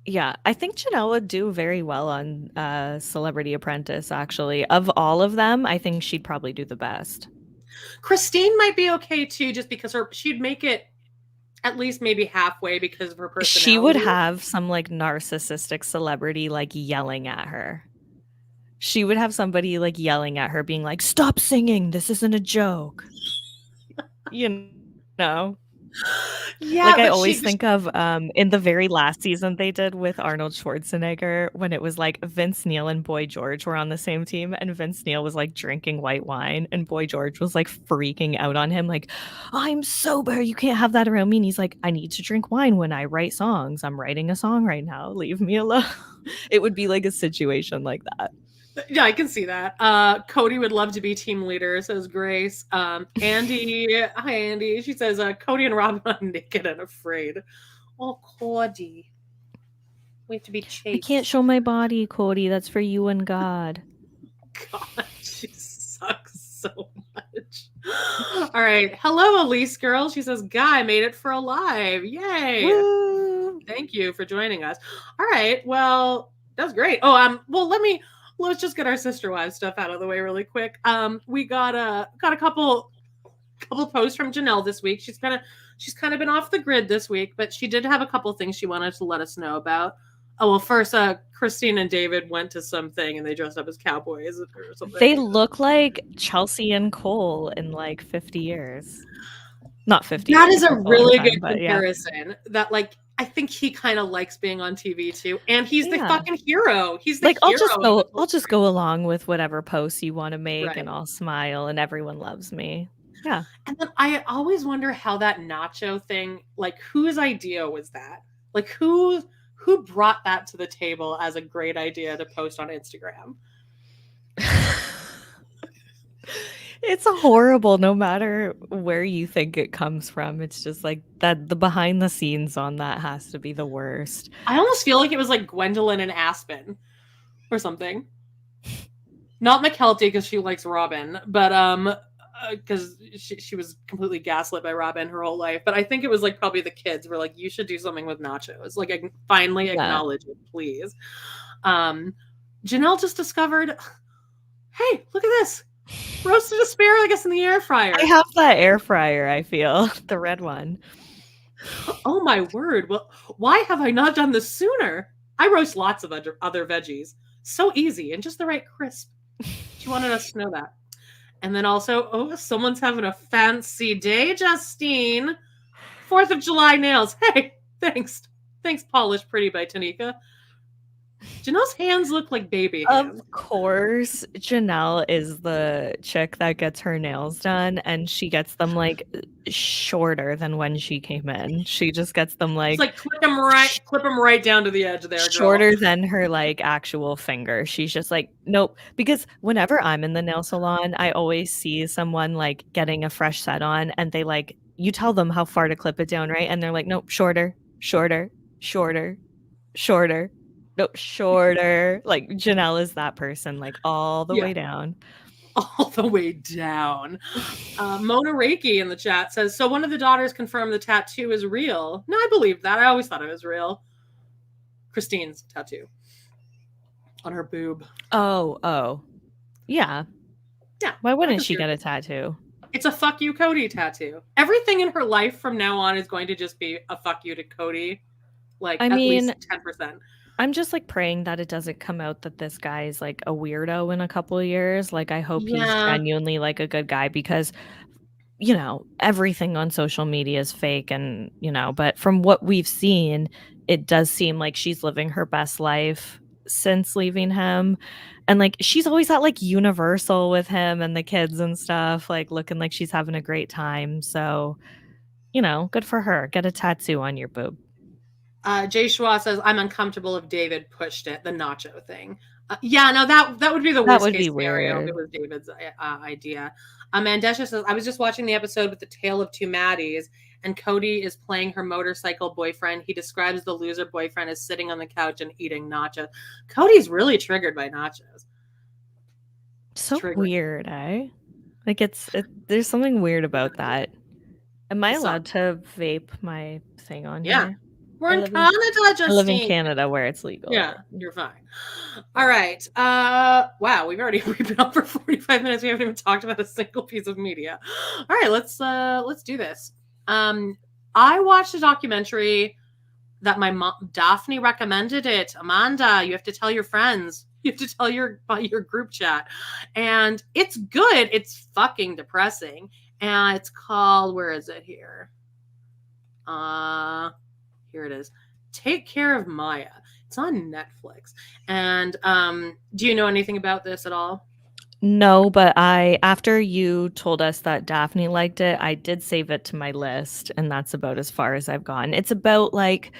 Yeah, I think Janelle would do very well on Celebrity Apprentice, actually. Of all of them, I think she'd probably do the best.
Christine might be okay too, just because she'd make it at least maybe halfway because of her personality.
She would have some like narcissistic celebrity like yelling at her. She would have somebody like yelling at her, being like, stop singing, this isn't a joke. You know? Yeah, like I always think of in the very last season they did with Arnold Schwarzenegger, when it was like Vince Neil and Boy George were on the same team, and Vince Neil was like drinking white wine and Boy George was like freaking out on him, like, I'm sober, you can't have that around me. And he's like, I need to drink wine when I write songs. I'm writing a song right now, leave me alone. It would be like a situation like that.
Yeah, I can see that. Cody would love to be team leader, says Grace. Andy, hi Andy. She says Cody and Robin are naked and afraid. Oh, Cody. We have to be chaste.
I can't show my body, Cody. That's for you and God.
God, she sucks so much. All right. Hello, Elise girl. She says, Guy made it for alive. Yay. Woo. Thank you for joining us. All right. Well, that's great. Oh, well, let's just get our sister wives stuff out of the way really quick. We got a couple posts from Janelle this week. She's kind of been off the grid this week, but she did have a couple things she wanted to let us know about. Oh, well, first, Christine and David went to something and they dressed up as cowboys or something.
They look like Chelsea and Cole in like 50 years. Not 50
That
years.
That is a really good comparison. Yeah. That like, I think he kind of likes being on TV too, and he's the fucking hero. He's the
like,
hero.
I'll just go along with whatever posts you want to make, and I'll smile, and everyone loves me. Yeah.
And then I always wonder how that nacho thing, like, whose idea was that? Like, who brought that to the table as a great idea to post on Instagram?
It's horrible, no matter where you think it comes from. It's just like that the behind the scenes on that has to be the worst.
I almost feel like it was like Gwendolyn and Aspen or something. Not McKelty because she likes Robin, but because she was completely gaslit by Robin her whole life. But I think it was like probably the kids were like, you should do something with nachos. Like, finally acknowledge it, please. Janelle just discovered, hey, look at this. Roasted asparagus in the air fryer.
I have that air fryer, I feel. The red one.
Oh my word. Well, why have I not done this sooner? I roast lots of other veggies. So easy and just the right crisp. She wanted us to know that. And then also, oh, someone's having a fancy day, Justine. 4th of July nails. Hey, thanks. Thanks, Polished Pretty by Tanika. Janelle's hands look like baby hands.
Of course, Janelle is the chick that gets her nails done, and she gets them like shorter than when she came in. She just gets them like,
it's like clip them right down to the edge there,
shorter
girl.
than her like actual finger. She's just like, nope. Because whenever I'm in the nail salon, I always see someone like getting a fresh set on, and they like, you tell them how far to clip it down, right? And they're like, nope, shorter, shorter, shorter, shorter. No, shorter. Like Janelle is that person, like all the way down.
All the way down. Mona Reiki in the chat says, so one of the daughters confirmed the tattoo is real. No, I believe that. I always thought it was real. Christine's tattoo on her boob.
Oh. Yeah.
Yeah.
Why wouldn't she get a tattoo?
It's a fuck you, Cody tattoo. Everything in her life from now on is going to just be a fuck you to Cody. Like, at least 10%.
I'm just like praying that it doesn't come out that this guy is like a weirdo in a couple of years. Like, I hope he's genuinely like a good guy, because, you know, everything on social media is fake, and, you know, but from what we've seen, it does seem like she's living her best life since leaving him. And like, she's always at like Universal with him and the kids and stuff, like looking like she's having a great time. So, you know, good for her. Get a tattoo on your boob.
Jay Schwa says, I'm uncomfortable if David pushed it, the nacho thing. Yeah, no, that would be the worst case scenario if it was David's idea. Mandesha says, I was just watching the episode with the Tale of Two Maddies, and Cody is playing her motorcycle boyfriend. He describes the loser boyfriend as sitting on the couch and eating nachos. Cody's really triggered by nachos.
So weird, eh? Like, there's something weird about that. Am I allowed to vape my thing on here?
We're in Canada, Justine.
I live in Canada where it's legal.
Yeah, you're fine. All right. Wow, we've been up for 45 minutes. We haven't even talked about a single piece of media. All right, let's do this. I watched a documentary that my mom, Daphne, recommended it. Amahhnnda, you have to tell your friends. You have to tell your group chat. And it's good. It's fucking depressing. And it's called, where is it here? Here it is. Take Care of Maya. It's on Netflix. And do you know anything about this at all?
No, but after you told us that Daphne liked it, I did save it to my list, and that's about as far as I've gone. It's about like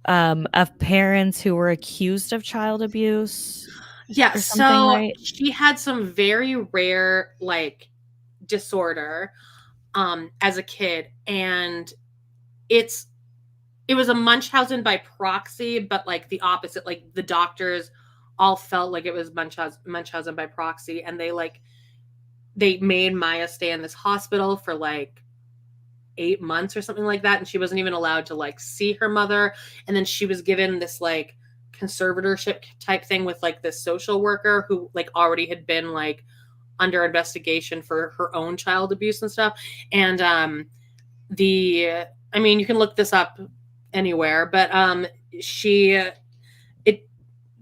of parents who were accused of child abuse.
Yeah, so right? She had some very rare like disorder as a kid, and it was a Munchausen by proxy, but like the opposite. Like the doctors all felt like it was Munchausen by proxy, and they made Maya stay in this hospital for like 8 months or something like that, and she wasn't even allowed to like see her mother. And then she was given this like conservatorship type thing with like this social worker who like already had been like under investigation for her own child abuse and stuff. And I mean, you can look this up anywhere, but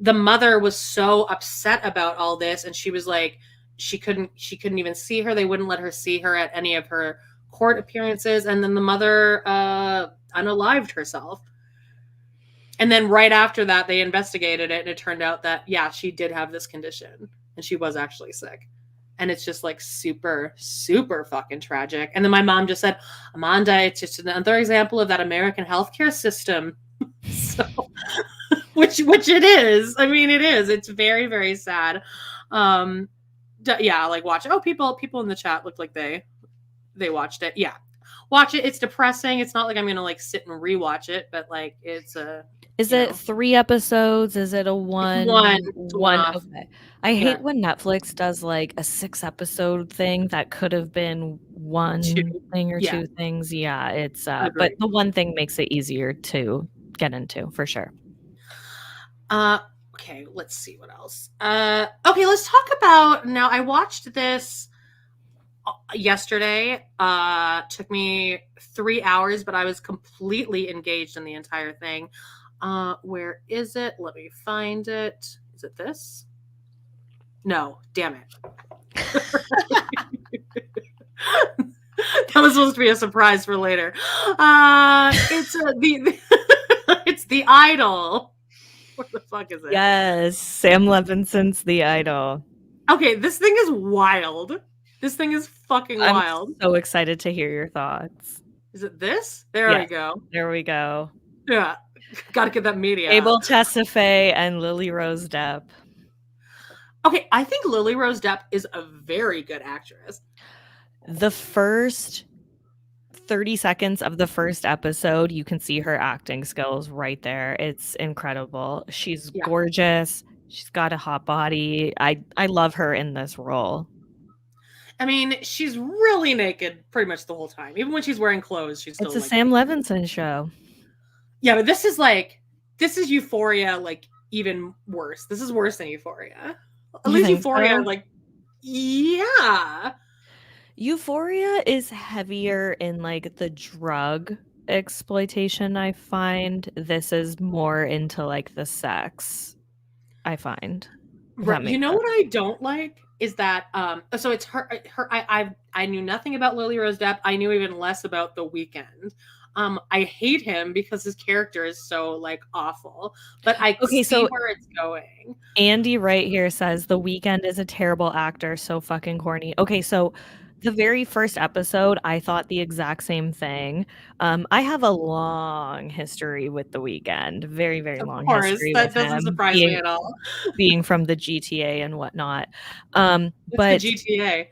the mother was so upset about all this, and she was like, she couldn't even see her. They wouldn't let her see her at any of her court appearances. And then the mother unalived herself. And then right after that, they investigated it, and it turned out that, yeah, she did have this condition, and she was actually sick. And it's just like super, super fucking tragic. And then my mom just said, Amahhnnda, it's just another example of that American healthcare system. So, which it is. I mean, it is. It's very, very sad. Yeah, like watch it. Oh, people in the chat look like they watched it. Yeah, watch it. It's depressing. It's not like I'm gonna like sit and rewatch it, but like it's a.
Is it 3 episodes? Is it a one? One. Okay. I hate when Netflix does like a 6-episode thing that could have been one thing or 2 things. Yeah, it's but the one thing makes it easier to get into for sure.
Okay, let's see what else. Okay, let's talk about now. I watched this yesterday. Took me 3 hours, but I was completely engaged in the entire thing. Where is it? Let me find it. Is it this? No, damn it. That was supposed to be a surprise for later. It's it's The Idol. Where the fuck is it?
Yes, Sam Levinson's The Idol.
Okay, this thing is wild. This thing is fucking wild.
I'm so excited to heir your thoughts.
Is it this? There we go.
There we go.
Yeah. Gotta get that media.
Abel Tesfaye and Lily Rose Depp.
Okay, I think Lily Rose Depp is a very good actress.
The first 30 seconds of the first episode, you can see her acting skills right there. It's incredible. She's gorgeous. She's got a hot body. I love her in this role.
I mean, she's really naked pretty much the whole time. Even when she's wearing clothes, she's still
It's a Sam Levinson show.
Yeah, but this is Euphoria, like, even worse. This is worse than Euphoria. At least Euphoria,
so?
like, yeah.
Euphoria is heavier in, like, the drug exploitation, I find. This is more into, like, the sex, I find.
Right. You know what I don't like is that so it's her I knew nothing about Lily Rose Depp. I knew even less about The Weeknd. I hate him because his character is so, like, awful, but I see where it's going.
Andy right here says The Weeknd is a terrible actor, so fucking corny. Okay, so the very first episode, I thought the exact same thing. I have a long history with The Weeknd, very, very long history.
That doesn't surprise me at all.
Being from the GTA and whatnot.
What's the GTA?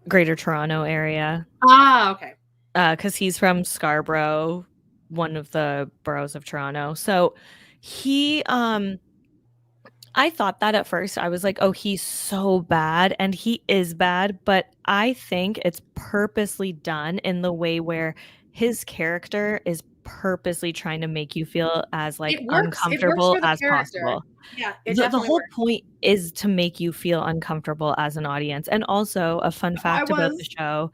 Greater Toronto area.
Ah, okay.
Because he's from Scarborough, one of the boroughs of Toronto. So he, I thought that at first. I was like, oh, he's so bad. And he is bad. But I think it's purposely done in the way where his character is purposely trying to make you feel as, like, uncomfortable as possible.
Yeah,
the whole point is to make you feel uncomfortable as an audience. And also, a fun fact about the show,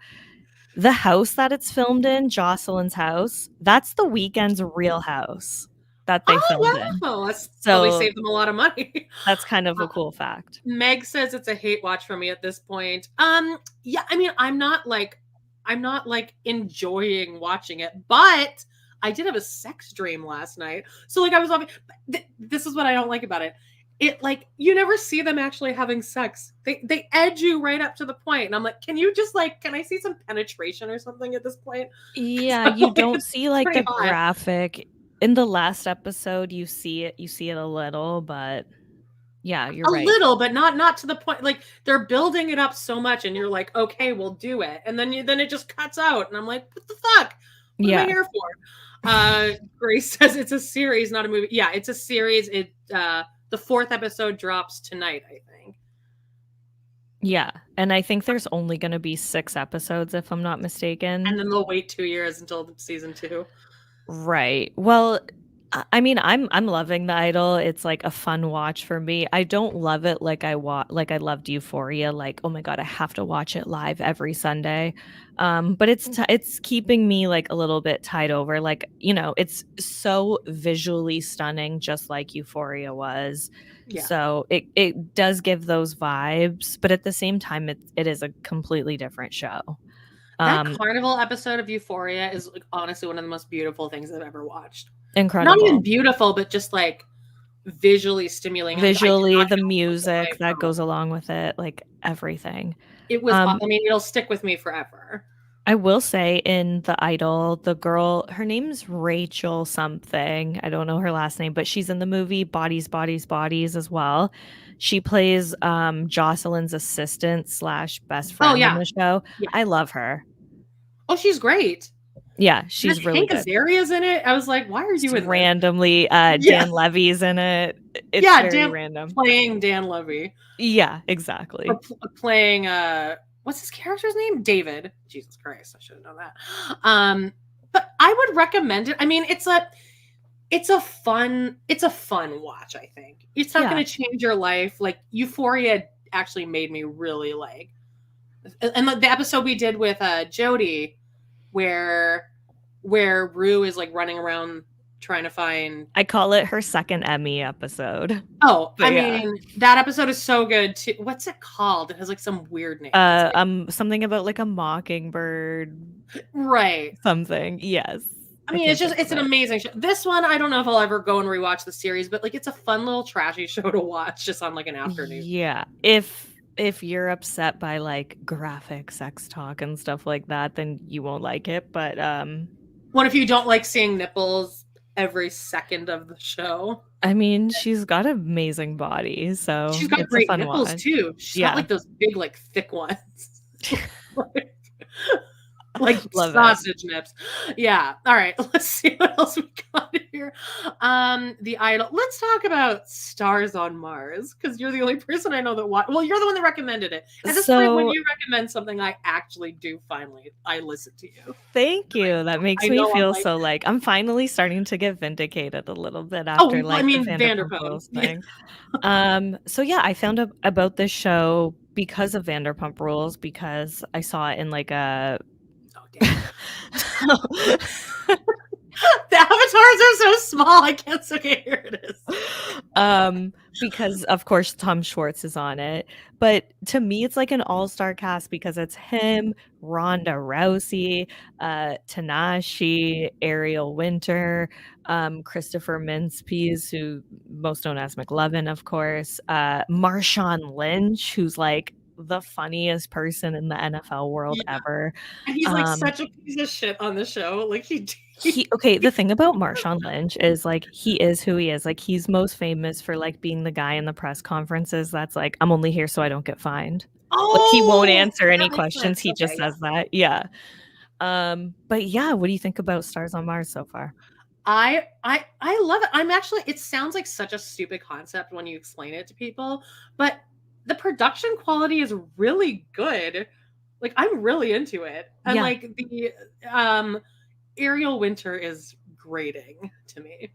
the house that it's filmed in, Jocelyn's house, that's The Weeknd's real house that they filmed in.
That's probably saved them a lot of money.
That's kind of a cool fact.
Meg says it's a hate watch for me at this point. Yeah, I mean, I'm not like enjoying watching it, but I did have a sex dream last night. So, like, I was this is what I don't like about it. It, like, you never see them actually having sex. They edge you right up to the point, and I'm like, can you just, like, can I see some penetration or something at this point?
Yeah, you don't see, like, the graphic. In the last episode, you see it a little, but yeah, you're right.
A little, but not to the point. Like, they're building it up so much, and you're like, okay, we'll do it, and then it just cuts out, and I'm like, what the fuck? What am I here for? Grace says it's a series, not a movie. Yeah, it's a series. The 4th episode drops tonight, I think.
Yeah, and I think there's only going to be 6 episodes, if I'm not mistaken.
And then they'll wait 2 years until season 2.
Right. Well, I mean, I'm loving The Idol. It's, like, a fun watch for me. I don't love it like I loved Euphoria. Like, oh my god, I have to watch it live every Sunday. But it's keeping me, like, a little bit tied over. Like, you know, it's so visually stunning, just like Euphoria was. Yeah. So it does give those vibes, but at the same time, it is a completely different show.
That carnival episode of Euphoria is, like, honestly one of the most beautiful things I've ever watched.
Incredible.
Not even beautiful, but just, like, visually stimulating.
Visually, the music that goes along with it, like, everything.
It was, I mean, it'll stick with me forever.
I will say, in The Idol, the girl, her name's Rachel something. I don't know her last name, but she's in the movie Bodies, Bodies, Bodies as well. She plays Jocelyn's assistant / best friend in the show. Yeah. I love her.
Oh, she's great.
Yeah, she's really good.
Azaria's in it. I was like, why are you in
randomly? Dan Levy's in it. It's very random.
Playing Dan Levy.
Yeah, exactly.
Or playing what's his character's name? David. Jesus Christ, I should have known that. But I would recommend it. I mean, it's a fun watch, I think. It's not going to change your life. Like, Euphoria actually made me really like. And the episode we did with Jody, where Rue is, like, running around trying to find.
I call it her second Emmy episode.
Oh,
But
I
yeah.
mean, that episode is so good too. What's it called? It has like some weird name. It's like-
Something about like a mockingbird
right.
something. Yes.
I mean,
can't think
it's
of
an
it.
amazing show. This one, I don't know if I'll ever go and rewatch the series, but like it's a fun little trashy show to watch just on like an afternoon.
Yeah. If you're upset by like graphic sex talk and stuff like that, then you won't like it. But
What if you don't like seeing nipples every second of the show?
I mean, she's got an amazing body, so
She's got
it's a
great
fun
nipples
watch.
too. She's
Yeah.
got like those big, like thick ones. Like
Love it.
sausage nips. Yeah. All right. Let's see what else we got here. The Idol. Let's talk about Stars on Mars, because you're the only person I know that well, you're the one that recommended it. At this point, when you recommend something, I actually do I listen to you.
Thank you. That makes me
know I'm
feel
like-
so like I'm finally starting to get vindicated a little bit after
I mean,
the Vanderpump
Vanderpump.
Rules thing. So yeah, I found out about this show because of Vanderpump Rules, because I saw it in like a
The avatars are so small. I can't say, okay, here it is.
Because of course Tom Schwartz is on it, but to me it's like an all-star cast because it's him, Ronda Rousey, Tanashi, Ariel Winter, Christopher Mintz-Pies, who most known as McLovin, of course, Marshawn Lynch, who's like the funniest person in the NFL world ever.
And he's like such a piece of shit on the show. Like
okay, the thing about Marshawn Lynch is like he is who he is. Like he's most famous for like being the guy in the press conferences that's like, I'm only here so I don't get fined. Like he won't answer any questions. He just says that. Yeah. But yeah, what do you think about Stars on Mars so far?
I love it. I'm actually, it sounds like such a stupid concept when you explain it to people, but the production quality is really good. Like I'm really into it. And like the Ariel Winter is grating to me.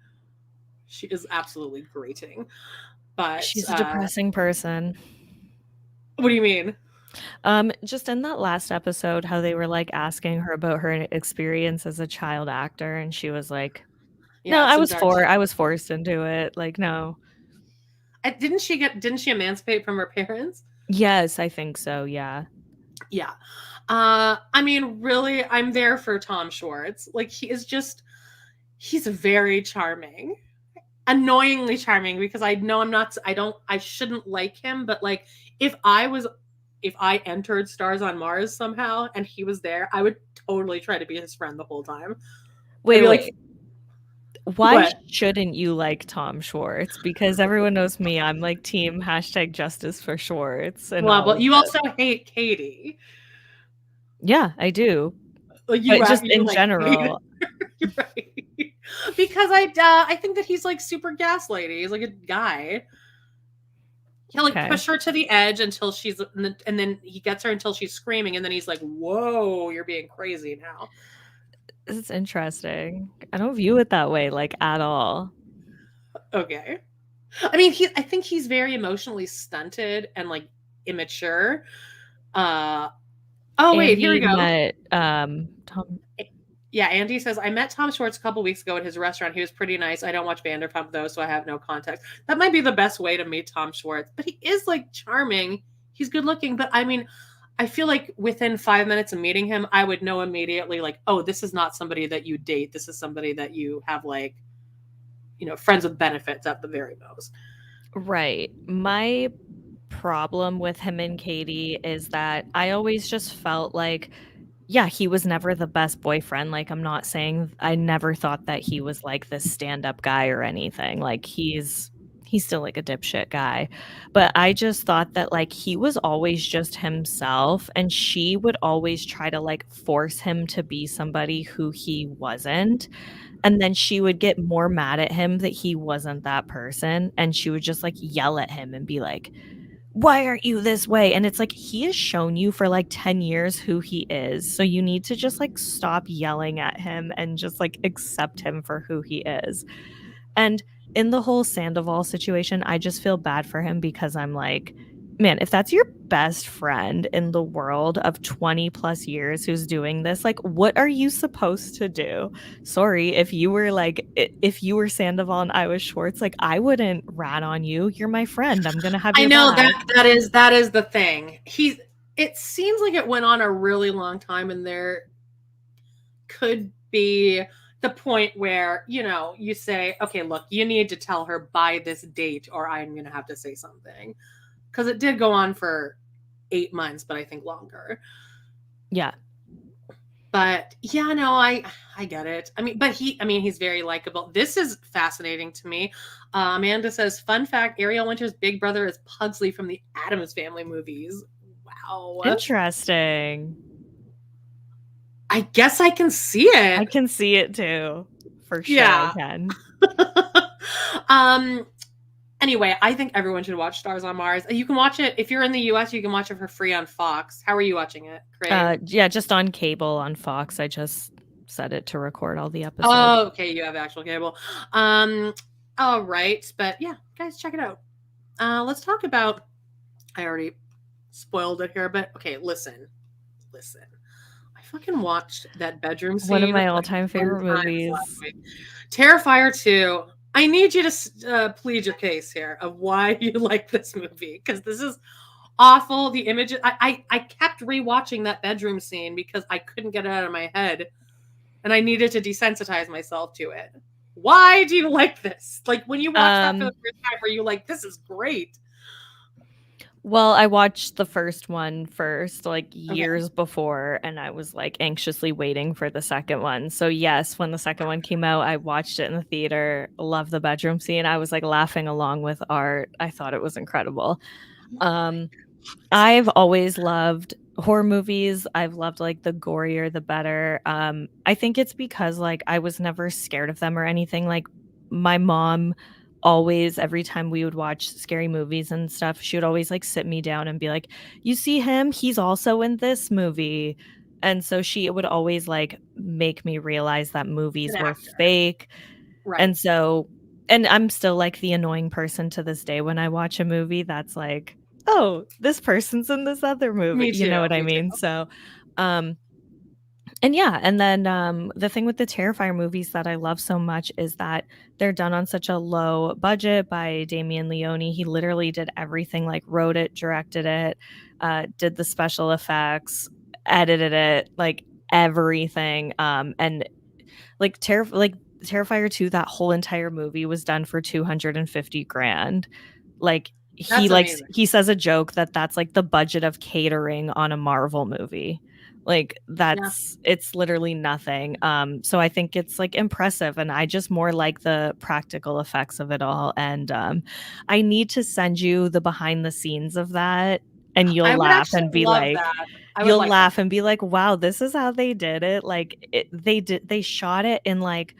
She is absolutely grating. But
she's a depressing person.
What do you mean?
Just in that last episode, how they were like asking her about her experience as a child actor, and she was like, "No, I was forced into it. Like, no."
Didn't she emancipate from her parents?
Yes, I think so. Yeah.
Yeah. I mean, really, I'm there for Tom Schwartz. Like he's very charming. Annoyingly charming, because I know I shouldn't like him, but like if I entered Stars on Mars somehow and he was there, I would totally try to be his friend the whole time.
Wait. Like, why shouldn't you like Tom Schwartz? Because everyone knows me. I'm like team #justice for Schwartz. And
well, but you also hate Katie.
Yeah, I do.
Like
but just in general.
You're right. Because I think that he's like super gaslighty. He's like a guy. He'll like push her to the edge until and then he gets her until she's screaming, and then he's like, "Whoa, you're being crazy now."
It's interesting. I don't view it that way, like at all.
Okay. I mean, I think he's very emotionally stunted and like immature. Wait, here we go.
Met, Tom.
Yeah, Andy says, I met Tom Schwartz a couple weeks ago at his restaurant. He was pretty nice. I don't watch Vanderpump, though, so I have no context. That might be the best way to meet Tom Schwartz. But he is, like, charming. He's good looking. But, I mean, I feel like within 5 minutes of meeting him, I would know immediately, like, oh, this is not somebody that you date. This is somebody that you have, like, you know, friends with benefits at the very most.
Right. My problem with him and Katie is that I always just felt like, yeah, he was never the best boyfriend. Like, I'm not saying, I never thought that he was like this stand-up guy or anything. Like, he's still like a dipshit guy. But I just thought that like he was always just himself, and she would always try to like force him to be somebody who he wasn't. And then she would get more mad at him that he wasn't that person. And she would just like yell at him and be like, why aren't you this way? And it's like, he has shown you for like 10 years who he is. So you need to just like stop yelling at him and just like accept him for who he is. And in the whole Sandoval situation, I just feel bad for him because I'm like, man, if that's your best friend in the world of 20 plus years who's doing this, like, what are you supposed to do? Sorry, if you were Sandoval and I was Schwartz, like, I wouldn't rat on you. You're my friend. I'm gonna have
I
your
know
back.
that is the thing. It seems like it went on a really long time, and there could be the point where, you say, okay, look, you need to tell her by this date or I'm going to have to say something. Because it did go on for 8 months, but I think longer.
Yeah.
But yeah, no, I get it. I mean, he's very likable. This is fascinating to me. Amanda says, fun fact, Ariel Winter's big brother is Pugsley from the Addams Family movies. Wow.
Interesting.
I guess I can see it.
I can see it too. For sure.
Yeah.
I
can. Anyway, I think everyone should watch Stars on Mars. You can watch it if you're in the US. You can watch it for free on Fox. How are you watching it, Craig?
Yeah, just on cable on Fox. I just set it to record all the episodes.
Oh, okay, you have actual cable. All right, but yeah, guys, check it out. Let's talk about. I already spoiled it here, but okay, listen. I fucking watched that bedroom scene.
One of my all-time favorite movies.
Terrifier 2. I need you to plead your case here of why you like this movie, because this is awful. The images. I kept rewatching that bedroom scene because I couldn't get it out of my head, and I needed to desensitize myself to it. Why do you like this? Like, when you watch that for the first time, were you like, this is great?
Well, I watched the first one first, like years before, and I was like anxiously waiting for the second one. So yes, when the second one came out, I watched it in the theater. Love the bedroom scene. I was like laughing along with Art. I thought it was incredible. I've always loved horror movies. I've loved like the gorier the better. I think it's because like I was never scared of them or anything. Like my mom always, every time we would watch scary movies and stuff, she would always like sit me down and be like, you see him, he's also in this movie. And so she would always like make me realize that movies were fake. Right. And I'm still like the annoying person to this day when I watch a movie that's like, oh, this person's in this other movie. You know what I mean? Too. So and yeah, and then the thing with the Terrifier movies that I love so much is that they're done on such a low budget by Damien Leone. He literally did everything, like wrote it, directed it, did the special effects, edited it, like everything. And like Terrifier 2, that whole entire movie was done for $250,000. Like he says a joke that's like the budget of catering on a Marvel movie. Like it's literally nothing. So I think it's like impressive, and I just more like the practical effects of it all. And I need to send you the behind the scenes of that, and you'll laugh and be like, and be like, wow, this is how they did it. Like they shot it in like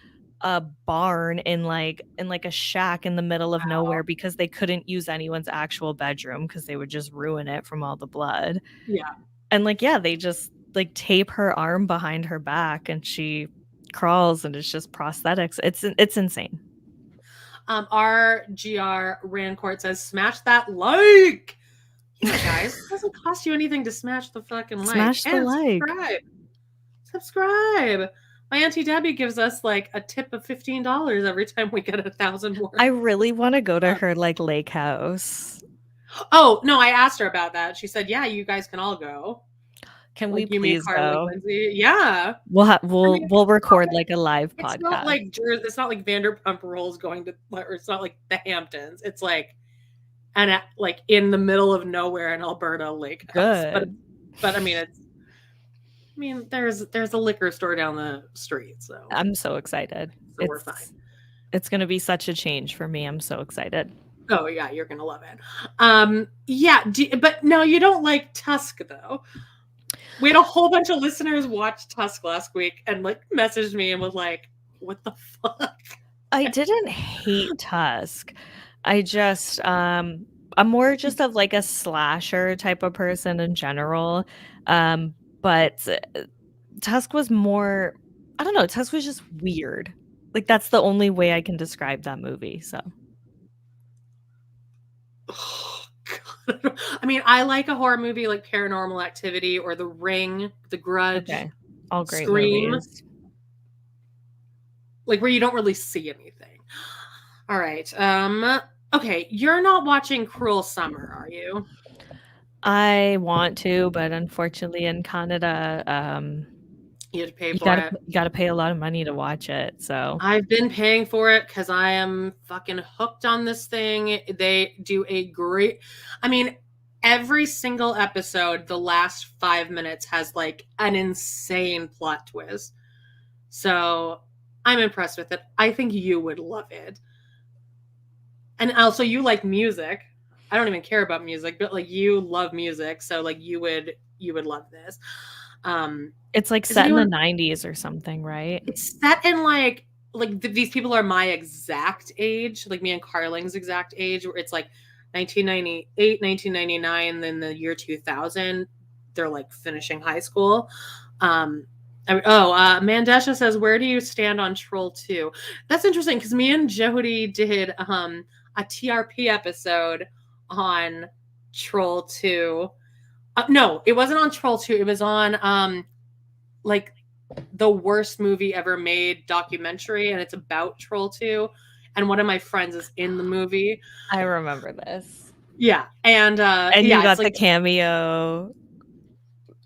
a barn in like a shack in the middle of nowhere because they couldn't use anyone's actual bedroom because they would just ruin it from all the blood.
Yeah.
And like, yeah, they just like tape her arm behind her back and she crawls and it's just prosthetics. It's insane.
RGR Rancourt says, smash that like. Yeah, guys, it doesn't cost you anything to smash the fucking like.
Smash the like.
Subscribe. My Auntie Debbie gives us like a tip of $15 every time we get 1,000 more.
I really want to go to her like lake house.
Oh, no, I asked her about that. She said, yeah, you guys can all go.
Can we please go?
Yeah.
We'll record like a live podcast.
It's not like Vanderpump Rules going to, or it's not like the Hamptons. It's like in the middle of nowhere in Alberta lake house.
Good.
But I mean, there's a liquor store down the street. So
I'm so excited.
So we're fine.
It's going to be such a change for me. I'm so excited.
Oh yeah, you're gonna love it. Yeah, but no, you don't like Tusk though. We had a whole bunch of listeners watch Tusk last week and like messaged me and was like, "What the fuck?"
I didn't hate Tusk. I just I'm more just of like a slasher type of person in general. But Tusk was more, I don't know, Tusk was just weird. Like that's the only way I can describe that movie. So
oh, God. mean, I like a horror movie like Paranormal Activity or The Ring, The Grudge,
Okay. All great
Scream.
movies.
Like where you don't really see anything. All right. Okay, you're not watching Cruel Summer, are you?
I want to, but unfortunately in Canada,
You have to pay
you
for it.
gotta pay a lot of money to watch it. So
I've been paying for it because I am fucking hooked on this thing. They do a great, I mean, every single episode, the last 5 minutes has like an insane plot twist. So I'm impressed with it. I think you would love it. And also you like music. I don't even care about music, but like you love music. So like you would love this.
it's like set in the 90s or something, right?
It's set in like these people are my exact age, like me and Carling's exact age, where it's like 1998, 1999, then the year 2000. They're like finishing high school. Mandesha says, where do you stand on Troll 2? That's interesting because me and Jody did a TRP episode on Troll 2. No, it wasn't on Troll 2. It was on like the worst movie ever made documentary, and it's about Troll 2. And one of my friends is in the movie.
I remember this.
Yeah. And
you got the cameo.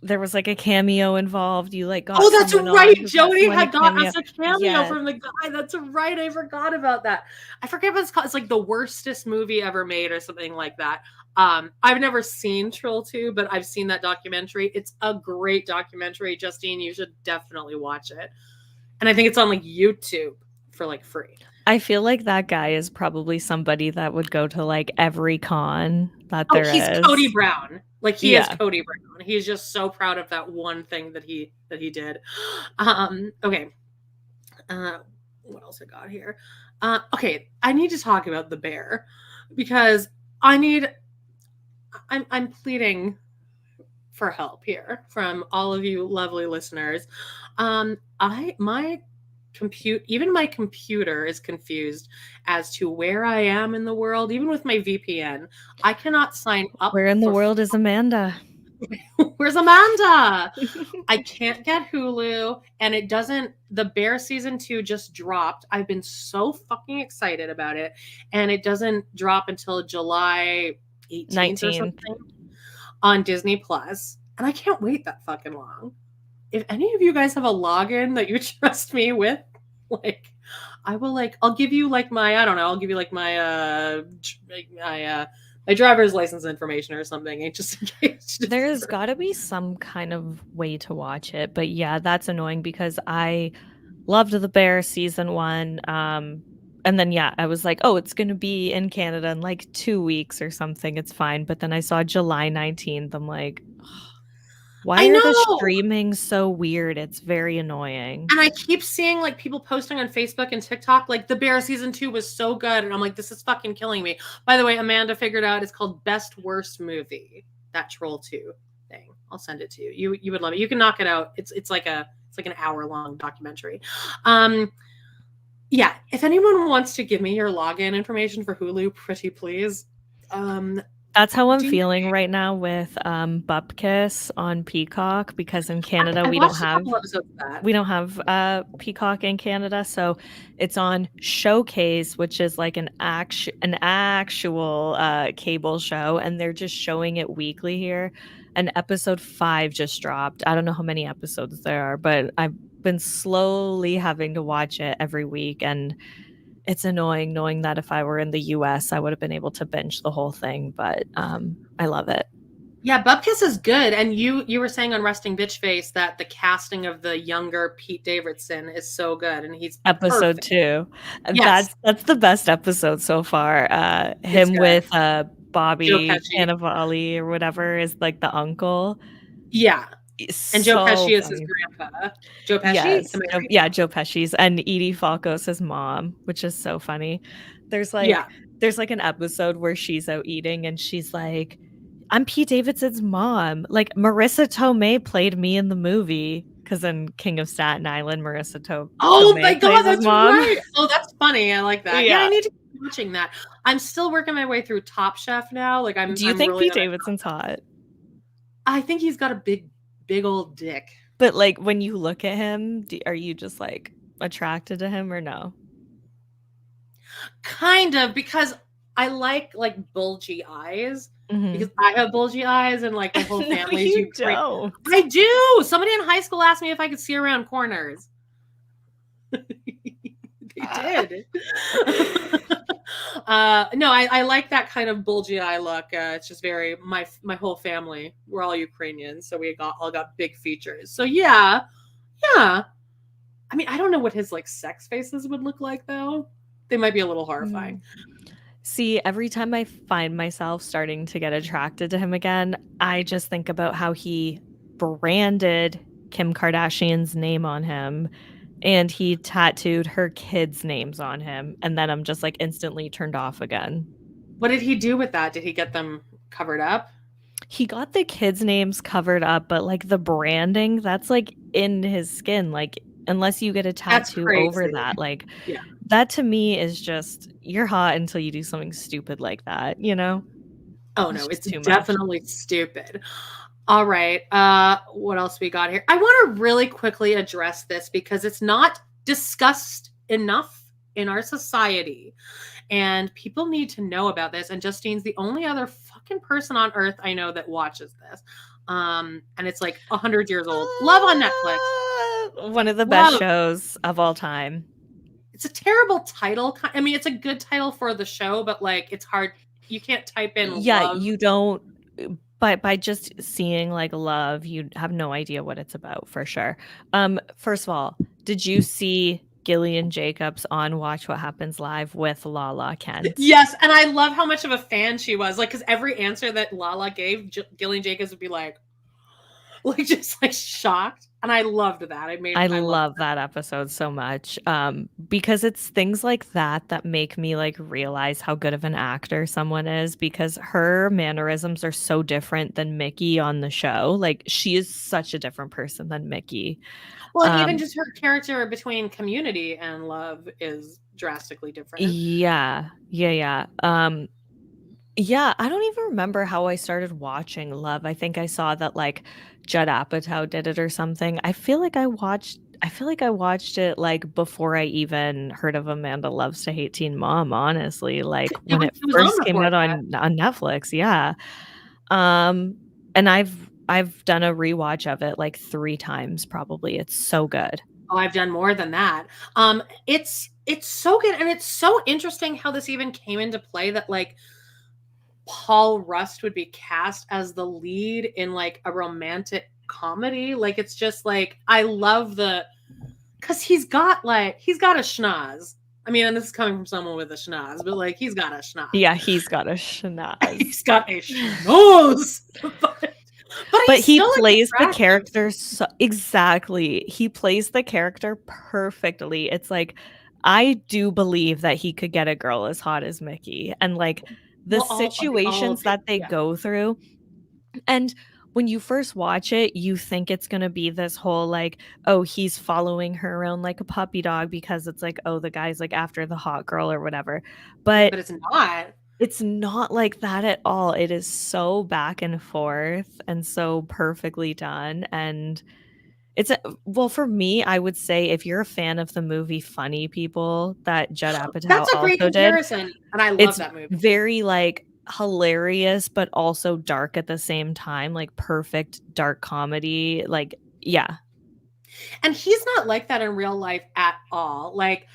There was like a cameo involved. You like got.
Oh, that's right. Jody had got us a cameo
yes.
from the guy. That's right. I forgot about that. I forget what it's called. It's like the worstest movie ever made or something like that. I've never seen Troll 2, but I've seen that documentary. It's a great documentary. Justine, you should definitely watch it. And I think it's on like YouTube for like free.
I feel like that guy is probably somebody that would go to like every con that there is.
He's Cody Brown. Like he is Cody Brown. He's just so proud of that one thing that he did. Okay. What else I got here? Okay, I need to talk about the bear because I'm pleading for help here from all of you lovely listeners. Even my computer is confused as to where I am in the world. Even with my VPN, I cannot sign up.
Where in the world is Amahhnnda?
Where's Amahhnnda? I can't get Hulu, and it doesn't. The Bear season 2 just dropped. I've been so fucking excited about it, and it doesn't drop until July 18th or something on Disney Plus, and I can't wait that fucking long. If any of you guys have a login that you trust me with, like, I will I'll give you like my, I don't know, I'll give you like my my driver's license information or something, just in case.
There's got to be some kind of way to watch it, but yeah, that's annoying because I loved The Bear season 1, and then I was like, oh, it's gonna be in Canada in like 2 weeks or something. It's fine, but then I saw July 19th. I'm like, why are the streaming so weird? It's very annoying.
And I keep seeing like people posting on Facebook and TikTok like The Bear season 2 was so good, and I'm like, this is fucking killing me. By the way, Amanda figured out it's called Best Worst Movie. That Troll 2 thing. I'll send it to you. You would love it. You can knock it out. It's like an hour-long documentary. Yeah, if anyone wants to give me your login information for Hulu, pretty please.
That's how I'm feeling right now with Bupkis on Peacock, because in Canada we don't have Peacock in Canada, so it's on Showcase, which is like an actual cable show, and they're just showing it weekly here. And episode 5 just dropped. I don't know how many episodes there are, but I've been slowly having to watch it every week, and it's annoying knowing that if I were in the US, I would have been able to binge the whole thing, but I love it.
Yeah, Bupkis is good. And you were saying on Resting Bitch Face that the casting of the younger Pete Davidson is so good, and he's
episode
perfect.
2.
Yes.
That's the best episode so far. Him with Bobby Cannavale or whatever is like the uncle.
Yeah. And Joe Pesci is his grandpa. Joe Pesci?
Yes. Joe Pesci's, and Edie Falco's his mom, which is so funny. There's like an episode where she's out eating and she's like, I'm Pete Davidson's mom. Like, Marissa Tomei played me in the movie, because in King of Staten Island, Marissa Tomei.
Oh my god, that's right. Oh, that's funny. I like that. Yeah, I need to watching that. I'm still working my way through Top Chef now. Like
Do you
I'm
think
really
Pete Davidson's hot?
I think he's got a big old dick.
But like when you look at him, are you just like attracted to him or no?
Kind of, because I like bulgy eyes.
Mm-hmm.
Because I have bulgy eyes and like my whole
No,
family's
you don't.
I do. Somebody in high school asked me if I could see around corners. They did. No, I like that kind of bulgy eye look. It's just very my whole family. We're all Ukrainians, so we all got big features. So yeah. I mean, I don't know what his like sex faces would look like though. They might be a little horrifying.
See, every time I find myself starting to get attracted to him again, I just think about how he branded Kim Kardashian's name on him and he tattooed her kids' names on him. And then I'm just like instantly turned off again.
What did he do with that? Did he get them covered up?
He got the kids' names covered up, but like the branding, that's like in his skin. Like, unless you get a tattoo over that, like,
yeah.
That to me is just, you're hot until you do something stupid like that, you know?
Oh no, it's definitely stupid. All right. What else we got here? I want to really quickly address this because it's not discussed enough in our society. And people need to know about this. And Justine's the only other fucking person on earth I know that watches this. And it's like 100 years old. Love on Netflix.
One of the best shows of all time.
It's a terrible title. I mean, it's a good title for the show, but like it's hard. You can't type in love.
You don't. But by just seeing like love, you have no idea what it's about for sure. First of all, did you see Gillian Jacobs on Watch What Happens Live with Lala Kent?
Yes, and I love how much of a fan she was. Like, because every answer that Lala gave, Gillian Jacobs would be like just like shocked. And I loved that. I
love that episode so much because it's things like that make me like realize how good of an actor someone is, because her mannerisms are so different than Mickey on the show. Like, she is such a different person than Mickey.
Well, and even just her character between Community and Love is drastically different.
Yeah. Yeah, I don't even remember how I started watching Love. I think I saw that like Judd Apatow did it or something. I feel like I watched it like before I even heard of Amanda Loves to Hate Teen Mom, honestly. Like when it first came out on Netflix, yeah. And I've done a rewatch of it like 3 times probably. It's so good.
Oh, I've done more than that. It's so good, and it's so interesting how this even came into play that like Paul Rust would be cast as the lead in like a romantic comedy. Like, it's just like, I love because he's got a schnoz. I mean, and this is coming from someone with a schnoz, but like, he's got a schnoz.
Yeah, he's got a schnoz.
He's got a schnoz. But
he plays the character exactly. He plays the character perfectly. It's like, I do believe that he could get a girl as hot as Mickey, and like the situations that they go through. And when you first watch it, you think it's going to be this whole like, oh, he's following her around like a puppy dog because it's like, oh, the guy's like after the hot girl or whatever. But
it's not.
It's not like that at all. It is so back and forth and so perfectly done. And for me, I would say if you're a fan of the movie Funny People that Judd Apatow
that's a great comparison, and I love that movie.
Very like hilarious, but also dark at the same time, like perfect dark comedy. Like, yeah.
And he's not like that in real life at all. Like,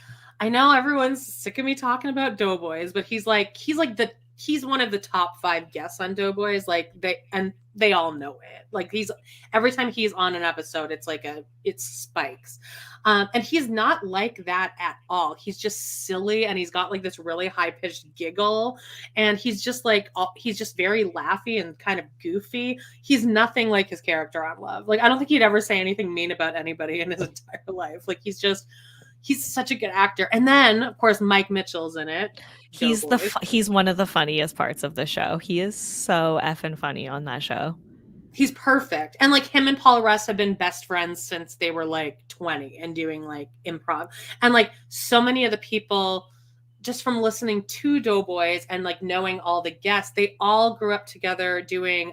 I know everyone's sick of me talking about Doughboys, but he's one of the top 5 guests on Doughboys. Like, they all know it. Like, every time he's on an episode, it's spikes. And he's not like that at all. He's just silly, and he's got like this really high pitched giggle, and he's just very laughy and kind of goofy. He's nothing like his character on Love. Like, I don't think he'd ever say anything mean about anybody in his entire life. Like, he's such a good actor. And then, of course, Mike Mitchell's in it.
He's one of the funniest parts of the show. He is so effing funny on that show.
He's perfect. And like, him and Paul Rust have been best friends since they were like 20 and doing like improv. And like, so many of the people just from listening to Doughboys and like knowing all the guests, they all grew up together doing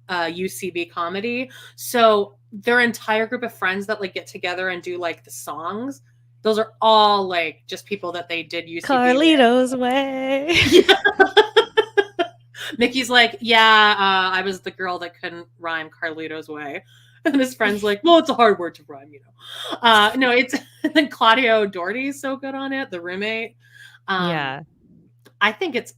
UCB comedy. So their entire group of friends that like get together and do like the songs, those are all like just people that they did UCB
Carlito's Way.
Yeah. Mickey's like, I was the girl that couldn't rhyme Carlito's Way. And his friend's like, well, it's a hard word to rhyme, you know. No, it's then Claudio Doherty's so good on it, the roommate.
Yeah.
I think it's,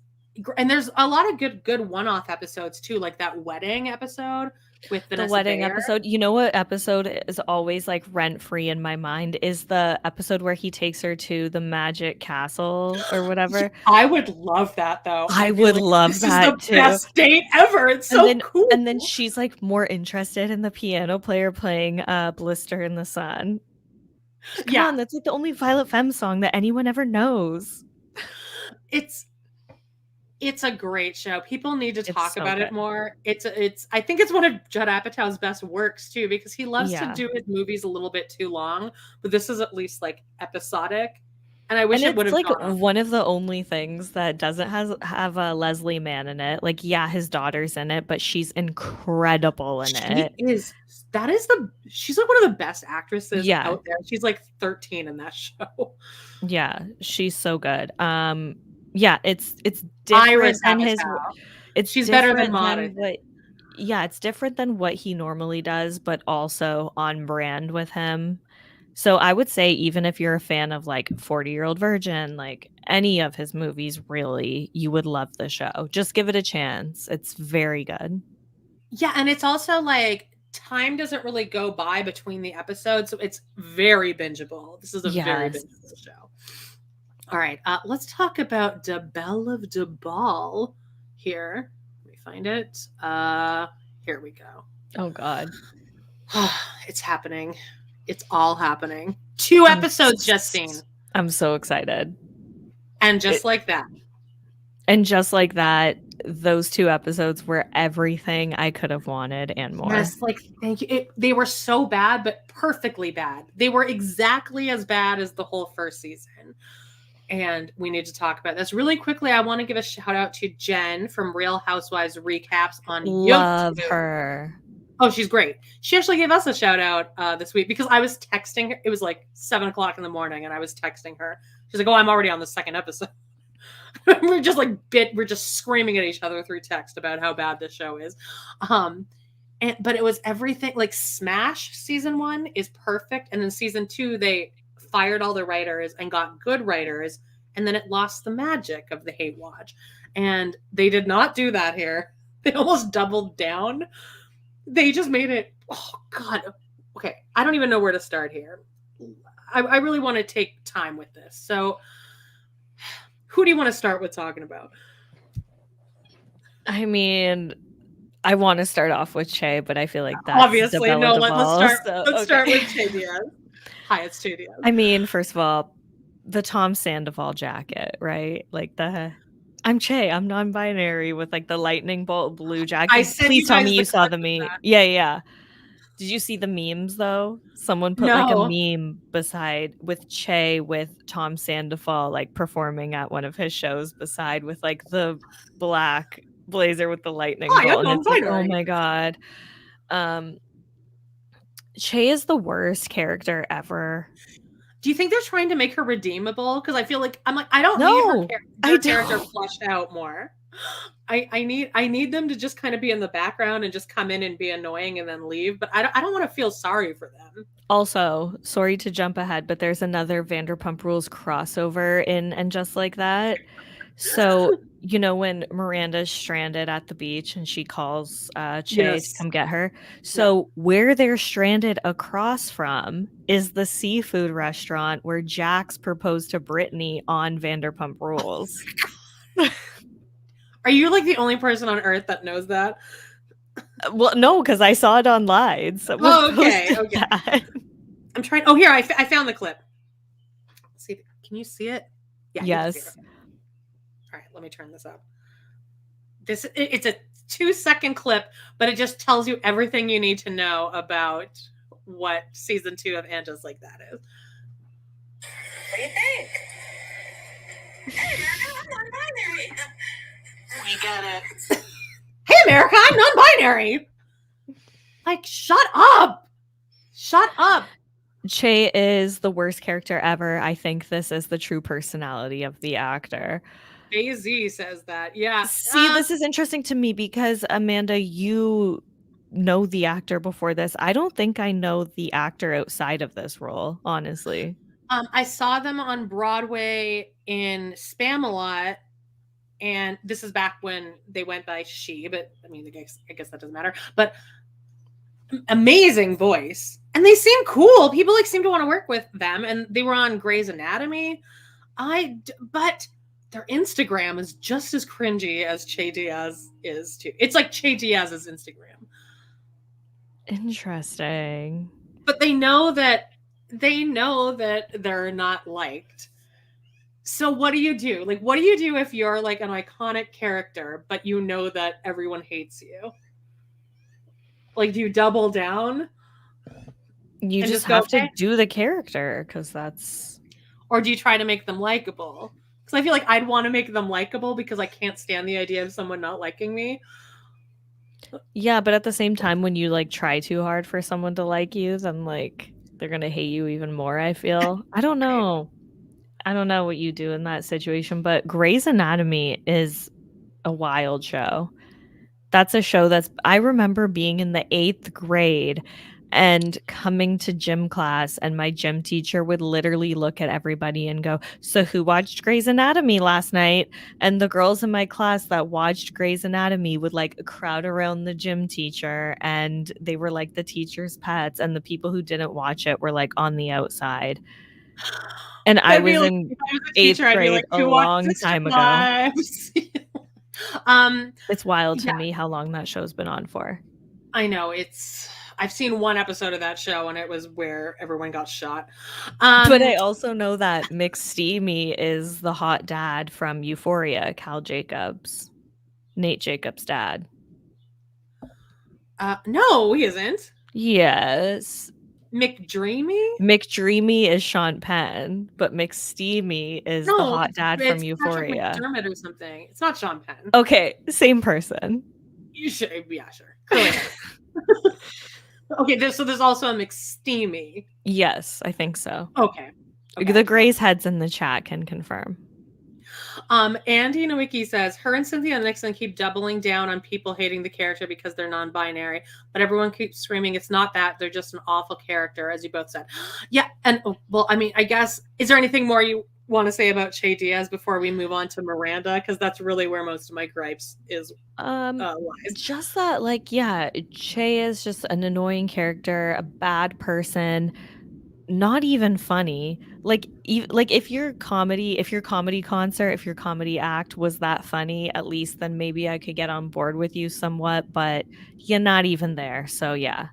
and there's a lot of good one-off episodes too, like that wedding episode with Vanessa
the wedding
Bayer.
episode. You know what episode is always like rent-free in my mind is the episode where he takes her to the magic castle or whatever.
I would love that though.
I would love that
this is
too.
the best date ever. It's so cool.
And then she's like more interested in the piano player playing Blister in the Sun. Come on, that's like the only Violet Femme song that anyone ever knows.
It's a great show. People need to talk about it more. I think it's one of Judd Apatow's best works too, because he loves to do his movies a little bit too long, but this is at least like episodic. And I wish it would have
like one of the only things that doesn't have a Leslie Mann in it. Like, yeah, his daughter's in it, but she's incredible in it.
She's like one of the best actresses out there. She's like 13 in that show.
Yeah, she's so good. Yeah, it's different than his.
She's better than Maud.
It's different than what he normally does, but also on brand with him. So I would say even if you're a fan of like 40-Year-Old Virgin, like any of his movies, really, you would love the show. Just give it a chance. It's very good.
Yeah, and it's also like time doesn't really go by between the episodes, so it's very bingeable. This is a very bingeable show. All right, let's talk about Da Belle of Da Ball here. Let me find it. Here we go.
Oh, God.
It's happening. It's all happening. 2 episodes, Justine.
I'm so excited.
And just like that.
And just like that, those 2 episodes were everything I could have wanted and more.
Yes, like, thank you. They were so bad, but perfectly bad. They were exactly as bad as the whole first season. And we need to talk about this really quickly. I want to give a shout out to Jen from Real Housewives Recaps on YouTube.
Love her.
Oh, she's great. She actually gave us a shout out this week because I was texting her. It was like 7:00 in the morning, and I was texting her. She's like, "Oh, I'm already on the 2nd episode." we're just screaming at each other through text about how bad this show is. But it was everything. Like Smash season 1 is perfect, and then season 2 they fired all the writers and got good writers, and then it lost the magic of the hate watch. And they did not do that here. They almost doubled down. They just made it, oh God. Okay, I don't even know where to start here. I really want to take time with this. So who do you want to start with talking about?
I mean, I want to start off with Che, but I feel like that's
obviously no. Let's start with Che Diaz. Hi, it's Che Diaz.
I mean, first of all, the Tom Sandoval jacket, right? Like I'm Che, I'm non-binary with like the lightning bolt blue jacket. Please tell me you saw the meme. Yeah. Did you see the memes though? Someone put like a meme beside with Che with Tom Sandoval like performing at one of his shows beside with like the black blazer with the lightning bolt. And it's like, oh my God. Che is the worst character ever.
Do you think they're trying to make her redeemable? Because I feel like I don't need her character fleshed out more. I need them to just kind of be in the background and just come in and be annoying and then leave. But I don't want to feel sorry for them.
Also, sorry to jump ahead, but there's another Vanderpump Rules crossover in And Just Like That. So, you know, when Miranda's stranded at the beach and she calls Che to come get her. So where they're stranded across from is the seafood restaurant where Jax proposed to Brittany on Vanderpump Rules.
Are you like the only person on earth that knows that?
Well, no, because I saw it online. So
okay. I'm trying. Oh, here, I found the clip. Let's see. Can you see it? Yeah.
Yes.
All right, let me turn this up. It's a 2-second clip, but it just tells you everything you need to know about what season 2 of And Just Like That is.
What do you think? We got it.
Hey, America, I'm non-binary. Like, shut up. Shut up.
Che is the worst character ever. I think this is the true personality of the actor.
AZ says that. Yeah.
See, this is interesting to me because Amahhnnda, you know the actor before this. I don't think I know the actor outside of this role, honestly.
I saw them on Broadway in Spamalot, and this is back when they went by she, but I mean, I guess that doesn't matter. But amazing voice, and they seem cool. People like seem to want to work with them, and they were on Grey's Anatomy. But their Instagram is just as cringy as Che Diaz is too. It's like Che Diaz's Instagram.
Interesting.
But they know that they're not liked. So what do you do? Like, what do you do if you're like an iconic character, but you know that everyone hates you? Like, do you double down?
You just have to do the character because that's...
Or do you try to make them likable? Because I feel like I'd want to make them likable because I can't stand the idea of someone not liking me.
Yeah, but at the same time, when you like try too hard for someone to like you, then like they're gonna hate you even more, I feel. I don't know. I don't know what you do in that situation, but Grey's Anatomy is a wild show. That's a show I remember being in the 8th grade and coming to gym class, and my gym teacher would literally look at everybody and go, "So who watched Grey's Anatomy last night?" And the girls in my class that watched Grey's Anatomy would like crowd around the gym teacher, and they were like the teacher's pets, and the people who didn't watch it were like on the outside. And I was in 8th grade a long time ago. It's wild to me how long that show's been on for.
I know. I've seen one episode of that show, and it was where everyone got shot.
But I also know that McSteamy is the hot dad from Euphoria, Nate Jacobs' dad.
No, he isn't.
Yes.
McDreamy
is Sean Penn, but McSteamy is the hot dad from Euphoria.
Patrick McDermott or something. It's not Sean Penn.
Okay, same person.
You should, yeah, sure. Okay, so there's also a McSteamy.
Yes, I think so.
Okay.
The Grey's heads in the chat can confirm.
Andy Nowicki says, her and Cynthia Nixon keep doubling down on people hating the character because they're non-binary, but everyone keeps screaming it's not that, they're just an awful character, as you both said. Yeah, and well, I mean, I guess, is there anything more you want to say about Che Diaz before we move on to Miranda? Because that's really where most of my gripes lies.
Just that, like, yeah, Che is just an annoying character, a bad person, not even funny. Like if your comedy concert, if your comedy act was that funny, at least then maybe I could get on board with you somewhat, but you're not even there. So yeah.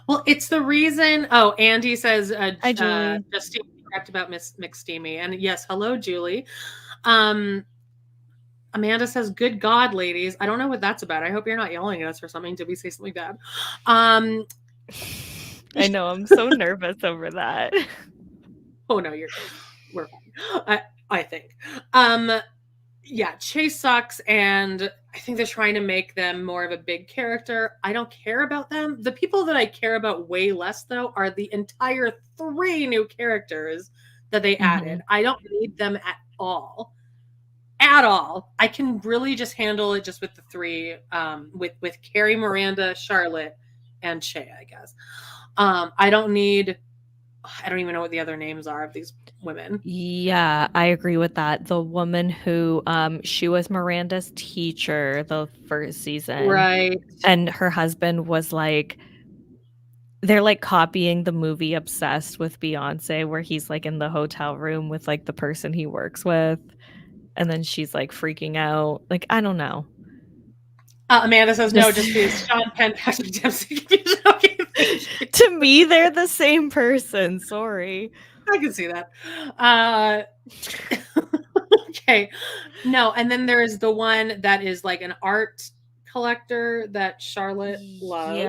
Well, it's the reason. Oh, Andy says
Hi, Julie.
Justine correct about Miss McSteamy. And yes, hello, Julie. Amahhnnda says, good God, ladies. I don't know what that's about. I hope you're not yelling at us or something. Did we say something bad?
I know, I'm so nervous over that.
Oh no, we're fine. I think. Yeah, Chase sucks, and I think they're trying to make them more of a big character. I don't care about them. The people that I care about way less, though, are the entire 3 new characters that they added. I don't need them at all. At all. I can really just handle it just with the 3, with Carrie, Miranda, Charlotte, and Che, I guess. I don't even know what the other names are of these women.
Yeah, I agree with that. The woman who she was Miranda's teacher the first season.
Right.
And her husband was like, they're like copying the movie Obsessed with Beyonce, where he's like in the hotel room with like the person he works with. And then she's like freaking out. Like, I don't know.
Amanda says, no, just Sean Penn, Patrick Dempsey. Okay,
to me, they're the same person. Sorry.
I can see that. Okay. No, and then there's the one that is like an art collector that Charlotte loves.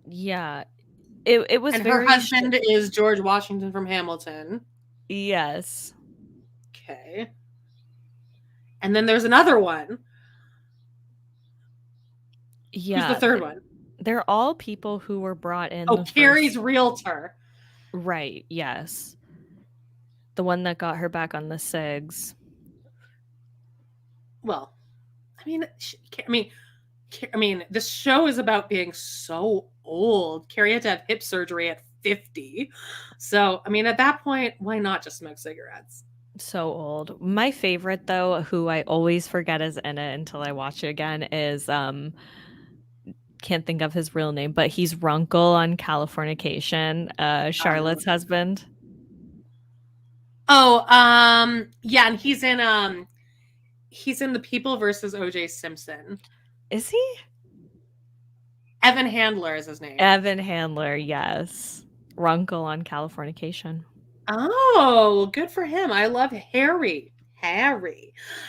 Yeah. It was
and her husband is George Washington from Hamilton.
Yes.
Okay. And then there's another one.
Yeah.
Who's the third one?
They're all people who were brought in.
Oh, Carrie's realtor.
Right, yes. The one that got her back on the SIGs.
Well, I mean, this show is about being so old. Carrie had to have hip surgery at 50. So, I mean, at that point, why not just smoke cigarettes?
So old. My favorite, though, who I always forget is in it until I watch it again, is can't think of his real name, but he's Runkle on Californication, Charlotte's husband.
Oh, yeah, and he's in The People versus O.J. Simpson.
Is he?
Evan Handler is his name.
Evan Handler, yes. Runkle on Californication.
Oh, good for him. I love Harry.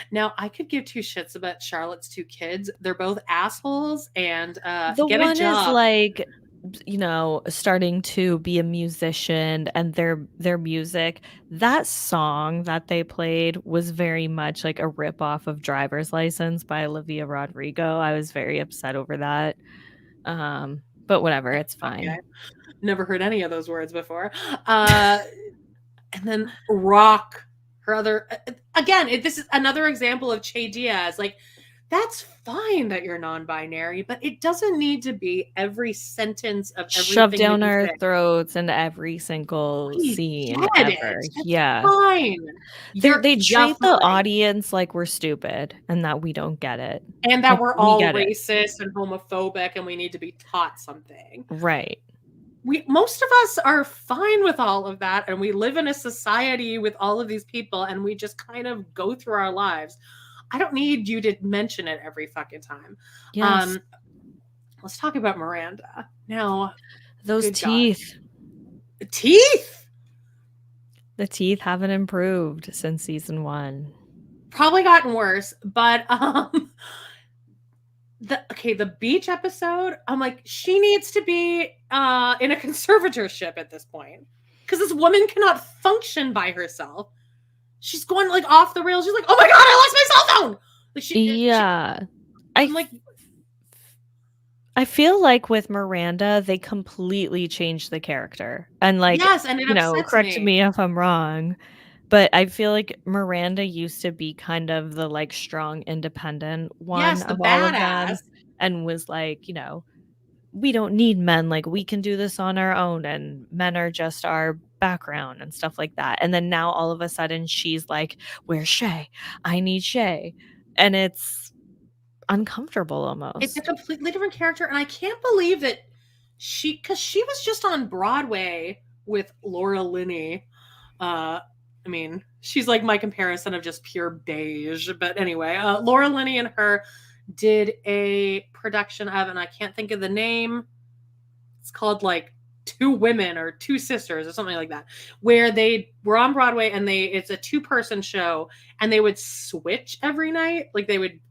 Now, I could give two shits about Charlotte's two kids. They're both assholes, and
the
get
one
a job.
is like, you know, starting to be a musician, and their music, that song that they played was very much like a ripoff of Driver's License by Olivia Rodrigo. I was very upset over that. But whatever, it's fine.
Okay. Never heard any of those words before. And then Rock, her other, again, this is another example of Che Diaz. Like, that's fine that you're non-binary, but it doesn't need to be every sentence of everything
shoved down
that you
our
say.
throats in every single scene ever. Yeah,
fine.
They treat the audience like we're stupid and that we don't get it,
and that
like,
we're all racist and homophobic, and we need to be taught something.
Right.
Most of us are fine with all of that, and we live in a society with all of these people, and we just kind of go through our lives. I don't need you to mention it every fucking time.
Yes.
Let's talk about Miranda. Now,
those teeth.
The teeth?
The teeth haven't improved since season 1.
Probably gotten worse, but the beach episode, I'm like, she needs to be in a conservatorship at this point, because this woman cannot function by herself. She's going like off the rails. She's like, oh my god, I lost my cell phone. Like,
I feel like with Miranda, they completely changed the character, and like,
yes, and it
correct me if I'm wrong, but I feel like Miranda used to be kind of the like strong, independent one
the
of
badass.
All of them, and was like, we don't need men, like we can do this on our own, and men are just our background and stuff like that. And then now all of a sudden she's like, where's Shay? I need Shay. And it's uncomfortable almost.
It's a completely different character, and I can't believe that because she was just on Broadway with Laura Linney. I mean, she's like my comparison of just pure beige. But anyway, Laura Linney and her did a production of, and I can't think of the name. It's called like Two Women or Two Sisters or something like that, where they were on Broadway, and it's a 2-person show, and they would switch every night. Like they would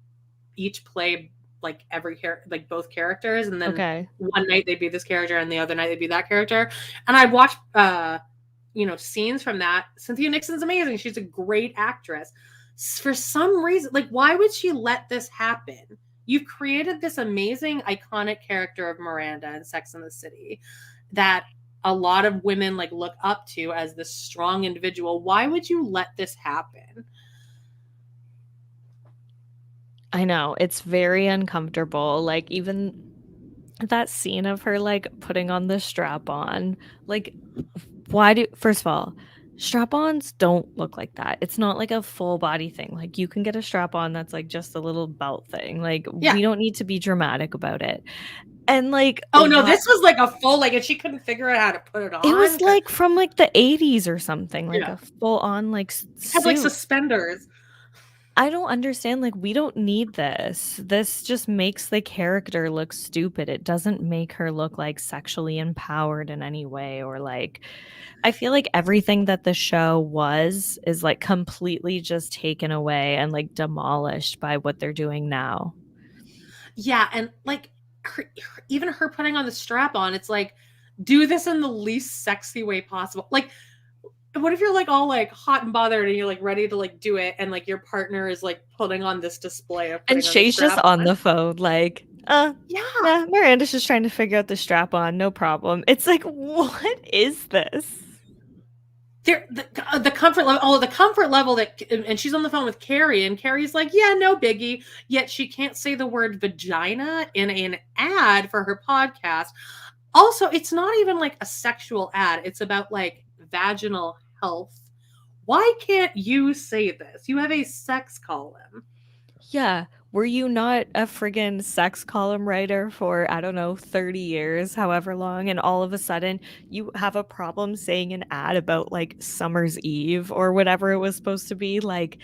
each play like like both characters, and then one night they'd be this character and the other night they'd be that character. And I'd watch scenes from that. Cynthia Nixon's amazing. She's a great actress. For some reason, like, why would she let this happen? You've created this amazing, iconic character of Miranda in Sex and the City that a lot of women like look up to as this strong individual. Why would you let this happen?
I know, it's very uncomfortable. Like, even that scene of her like putting on the strap on, like, first of all, strap-ons don't look like that. It's not like a full body thing. Like, you can get a strap-on that's like just a little belt thing. Like, we don't need to be dramatic about it. And like,
oh no, this was like a full, like, and she couldn't figure out how to put it on.
It was like from like the 80s or something, like a full on like
had like suspenders.
I don't understand. Like, we don't need this. This just makes the character look stupid. It doesn't make her look like sexually empowered in any way, or like, I feel like everything that the show is like completely just taken away and like demolished by what they're doing now.
Yeah, and like even her putting on the strap on, it's like, do this in the least sexy way possible. Like, what if you're like all like hot and bothered and you're like ready to like do it and like your partner is like putting on this display of
And
putting on the
Shay's just
strap
on the phone, like,
Yeah.
yeah, Miranda's just trying to figure out the strap on, no problem. It's like, what is this?
The comfort level. Oh, the comfort level that, and she's on the phone with Carrie, and Carrie's like, "Yeah, no biggie." Yet she can't say the word vagina in an ad for her podcast. Also, it's not even like a sexual ad. It's about like vaginal health. Why can't you say this? You have a sex column.
Yeah. Were you not a friggin' sex column writer for, I don't know, 30 years, however long, and all of a sudden you have a problem saying an ad about like Summer's Eve or whatever it was supposed to be? Like,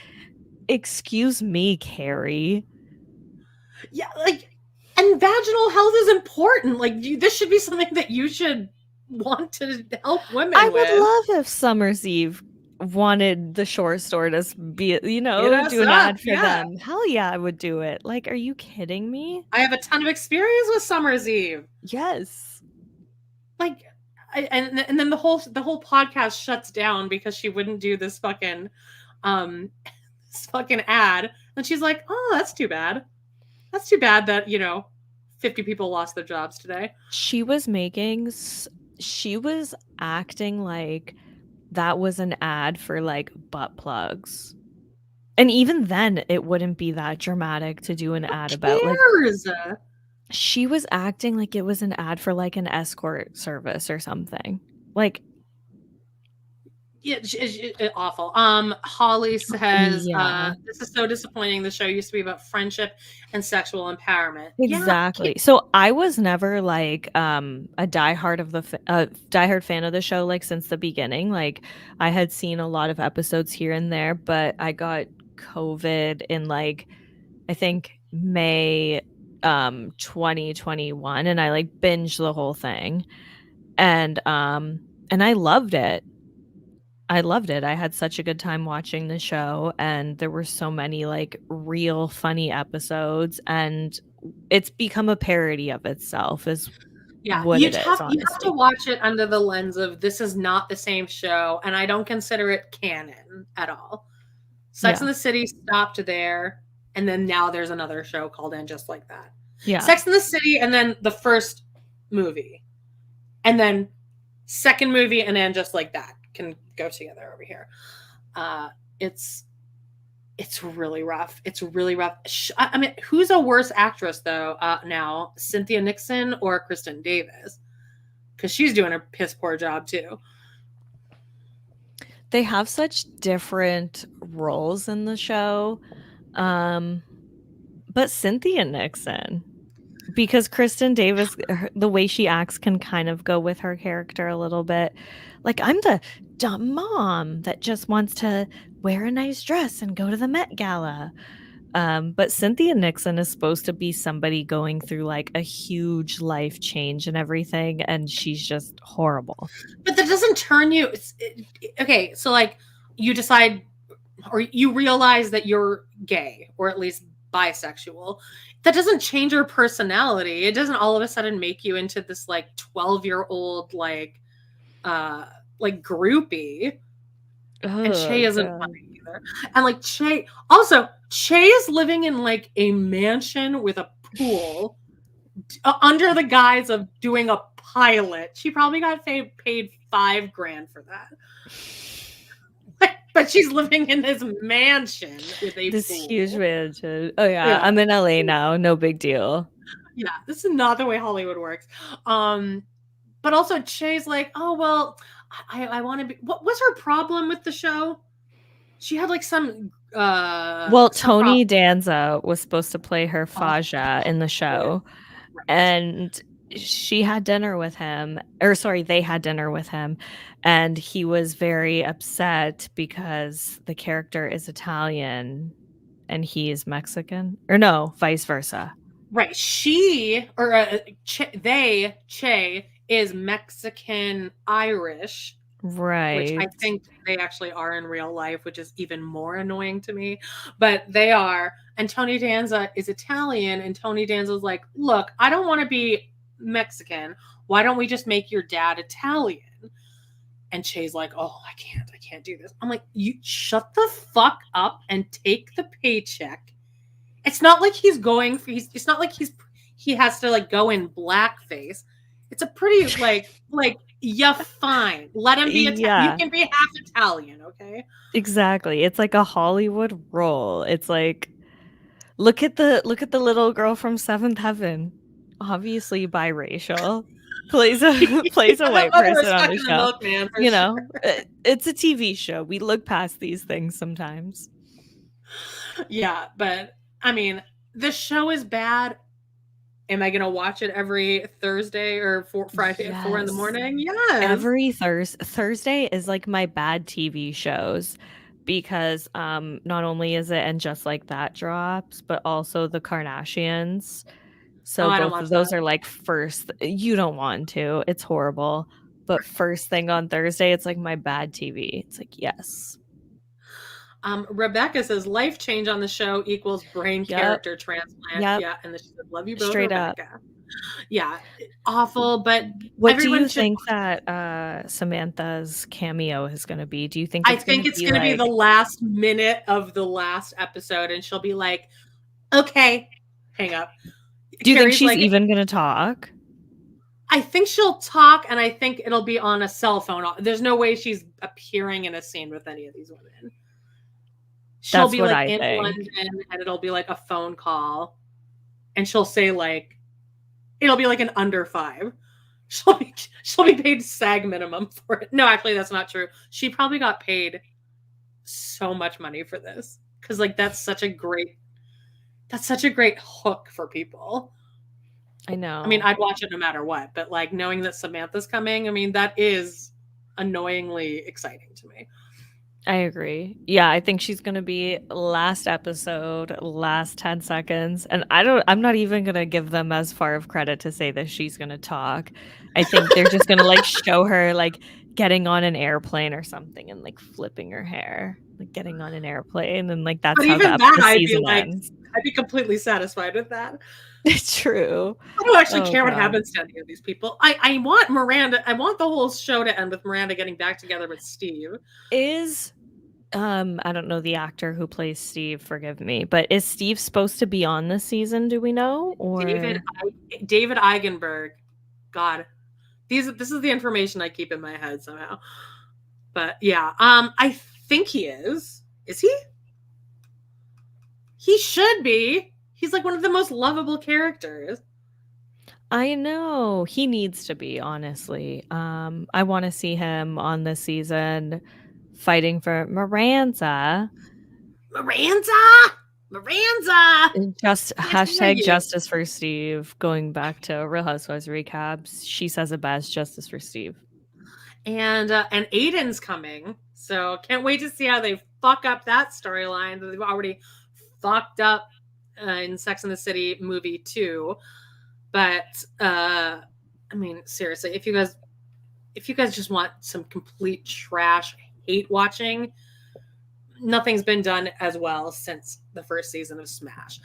excuse me, Carrie.
Yeah, like, and vaginal health is important. Like, this should be something that you should want to help women
I
with.
would love if Summer's Eve wanted the shore store to be,
Hit
do
us
an
up,
ad for
yeah.
them. Hell yeah, I would do it. Like, are you kidding me?
I have a ton of experience with Summer's Eve.
Yes.
Like, and then the whole podcast shuts down because she wouldn't do this fucking ad. And she's like, "Oh, that's too bad. That's too bad that 50 people lost their jobs today."
She was acting like that was an ad for like butt plugs. And even then it wouldn't be that dramatic to do an ad about like, she was acting like it was an ad for like an escort service or something. Like,
yeah, awful. Holly says,
yeah.
"This is so disappointing. The show used to be about friendship and sexual empowerment."
Exactly. So I was never like a diehard fan of the show like since the beginning. Like I had seen a lot of episodes here and there, but I got COVID in like I think May 2021, and I like binged the whole thing. And I loved it. I loved it. I had such a good time watching the show, and there were so many like real funny episodes, and it's become a parody of itself is what
you
it is,
have
honestly.
to watch it under the lens of this is not the same show, and I don't consider it canon at all. Sex and the City stopped there, and then now there's another show called And Just Like That.
Yeah.
Sex and the City, and then the first movie, and then second movie, and then Just Like That can go together over here. It's really rough. It's really rough. I mean, who's a worse actress though now, Cynthia Nixon or Kristen Davis? Because she's doing a piss poor job too.
They have such different roles in the show, but Cynthia Nixon, because Kristen Davis, the way she acts can kind of go with her character a little bit. Like, I'm the dumb mom that just wants to wear a nice dress and go to the Met Gala. But Cynthia Nixon is supposed to be somebody going through like a huge life change and everything, and she's just horrible.
But that doesn't turn you. Okay, so like you decide or you realize that you're gay or at least bisexual. That doesn't change your personality. It doesn't all of a sudden make you into this like 12-year-old like groupie. And Che isn't funny either. And like Che is living in like a mansion with a pool under the guise of doing a pilot. She probably got paid $5,000 for that. But she's living in this mansion with this pool.
Huge mansion. Oh yeah, I'm in LA now. No big deal.
Yeah, this is not the way Hollywood works. But also Che's like, oh well, I want to be. What was her problem with the show? She had like some.
Tony Danza was supposed to play her Faja in the show, and she had dinner with him, they had dinner with him, and he was very upset because the character is Italian and he is Mexican, or no, vice versa.
Right. Che is Mexican Irish.
Right.
Which I think they actually are in real life, which is even more annoying to me. But they are. And Tony Danza is Italian. And Tony Danza's like, look, I don't want to be Mexican. Why don't we just make your dad Italian? And Che's like, oh, I can't do this. I'm like, you shut the fuck up and take the paycheck. It's not like he's going for, it's not like he has to like go in blackface. It's a pretty like, yeah, fine. Let him be Italian. You can be half Italian, okay?
Exactly. It's like a Hollywood role. It's like, look at the little girl from Seventh Heaven. Obviously biracial. Plays a white person on the show.
Milkman,
you know, sure. It's a TV show. We look past these things sometimes.
Yeah, but I mean, the show is bad. Am I gonna watch it every Thursday or Friday at 4 a.m? Yes.
Every Thursday is like my bad TV shows, because not only is it And Just Like That drops, but also The Kardashians. So both of those are like first. You don't want to. It's horrible. But first thing on Thursday, it's like my bad TV. It's like, yes.
Rebecca says life change on the show equals brain character transplant. Yeah, and she said, love you both,
straight
Rebecca.
Up.
Yeah, awful. But
what do you think that Samantha's cameo is going to be? Do you think?
I think it's going to be the last minute of the last episode, and she'll be like, "Okay, hang up."
Do you think she's like, even going to talk?
I think she'll talk, and I think it'll be on a cell phone. There's no way she's appearing in a scene with any of these women. She'll be like in London, and it'll be like a phone call, and she'll say like, it'll be like an under 5. She'll be paid SAG minimum for it. No, actually, that's not true. She probably got paid so much money for this because like that's such a great hook for people.
I know.
I mean, I'd watch it no matter what, but like knowing that Samantha's coming, I mean, that is annoyingly exciting to me.
I agree. Yeah, I think she's going to be last episode, last 10 seconds. And I'm not even going to give them as far of credit to say that she's going to talk. I think they're just going to like show her like getting on an airplane or something and like flipping her hair, like getting on an airplane. And like that's how the season ends.
I'd be completely satisfied with that.
It's true.
I don't actually care what happens to any of these people. I want Miranda. I want the whole show to end with Miranda getting back together with Steve.
Is I don't know the actor who plays Steve. Forgive me, but is Steve supposed to be on this season? Do we know? Or
David Eigenberg? God, this is the information I keep in my head somehow. But yeah, I think he is. Is he? He should be. He's like one of the most lovable characters.
I know. He needs to be, honestly. I want to see him on this season fighting for Miranda. Just hashtag justice for Steve. Going back to Real Housewives recaps, she says it best: justice for Steve.
And Aiden's coming, so can't wait to see how they fuck up that storyline that they've already fucked up in Sex and the City movie 2. But I mean, seriously, if you guys just want some complete trash hate watching, nothing's been done as well since the first season of Smash.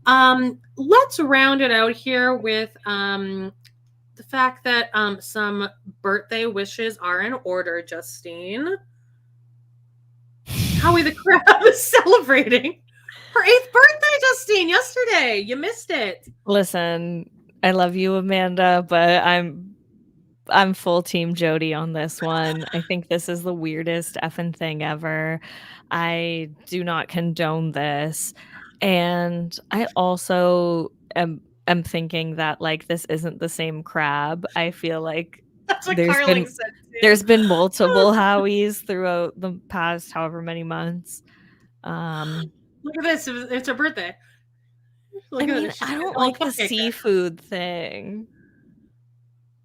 Let's round it out here with the fact that some birthday wishes are in order, Justine. Howie the Crab is celebrating her 8th birthday, Justine, yesterday. You missed it.
Listen, I love you, Amanda, but I'm full team Jody on this one. I think this is the weirdest effing thing ever. I do not condone this. And I also am thinking that like this isn't the same crab. I feel like
that's what Carling said too.
There's been multiple Howies throughout the past however many months.
Look at this. It's her birthday.
I don't like the seafood thing.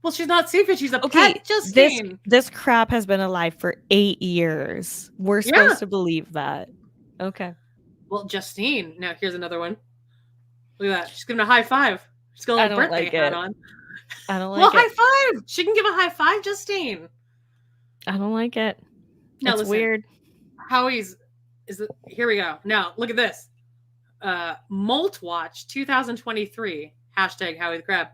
Well, she's not seafood. She's a pet, Justine.
This crab has been alive for 8 years. We're supposed to believe that. Okay.
Well, Justine. Now, here's another one. Look at that. She's giving a high five. She's got a little birthday hat on.
I don't like it.
Well, high five. She can give a high five, Justine.
I don't like it. No, it's weird.
Howie's here we go. Now, look at this. Molt Watch 2023. Hashtag Howie the Crab.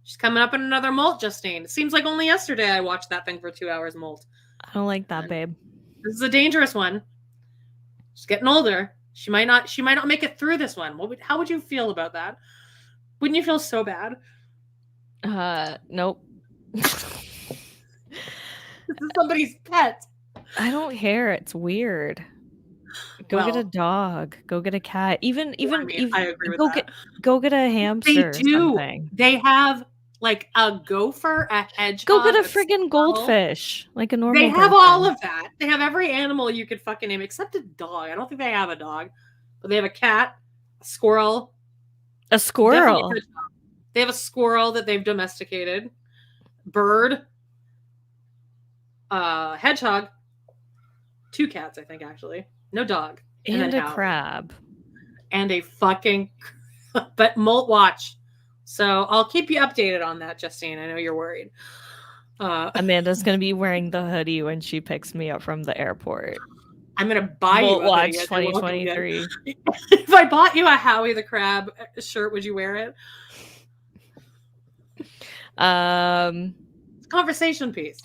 She's coming up in another molt, Justine. It seems like only yesterday I watched that thing for 2 hours, molt.
I don't like that, babe.
This is a dangerous one. She's getting older. She might not make it through this one. How would you feel about that? Wouldn't you feel so bad?
Nope.
This is somebody's pet.
I don't care. It's weird. Go get a dog. Go get a cat. Even
I agree with that.
Go get a hamster.
They do.
Or something.
They have like a gopher, a hedgehog.
Go get a friggin' goldfish, like a normal.
They have all of that. They have every animal you could fucking name, except a dog. I don't think they have a dog, but they have a cat, a squirrel.
A squirrel.
They have a squirrel that they've domesticated. Bird. Hedgehog. 2 cats, I think, actually. No dog.
And a crab.
And a fucking... But molt watch. So I'll keep you updated on that, Justine. I know you're worried.
Amanda's going to be wearing the hoodie when she picks me up from the airport.
I'm going to buy you a
Watch
hoodie.
2023.
If I bought you a Howie the Crab shirt, would you wear it? Conversation piece.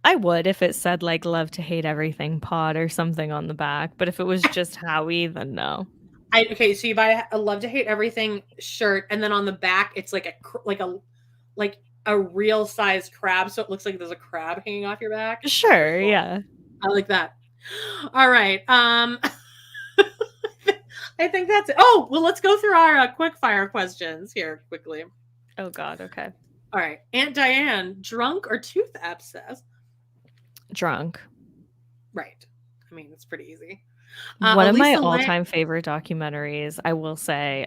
I would if it said like "Love to Hate Everything" pod or something on the back, but if it was just Howie, then no.
Okay, so you buy a "Love to Hate Everything" shirt, and then on the back it's like a real size crab, so it looks like there's a crab hanging off your back.
Sure, yeah,
I like that. All right, I think that's it. Oh, well, let's go through our quick fire questions here quickly.
Oh God, okay.
All right, Aunt Diane, drunk or tooth abscess?
Drunk.
Right. I mean, it's pretty easy.
One of my all-time favorite documentaries, I will say,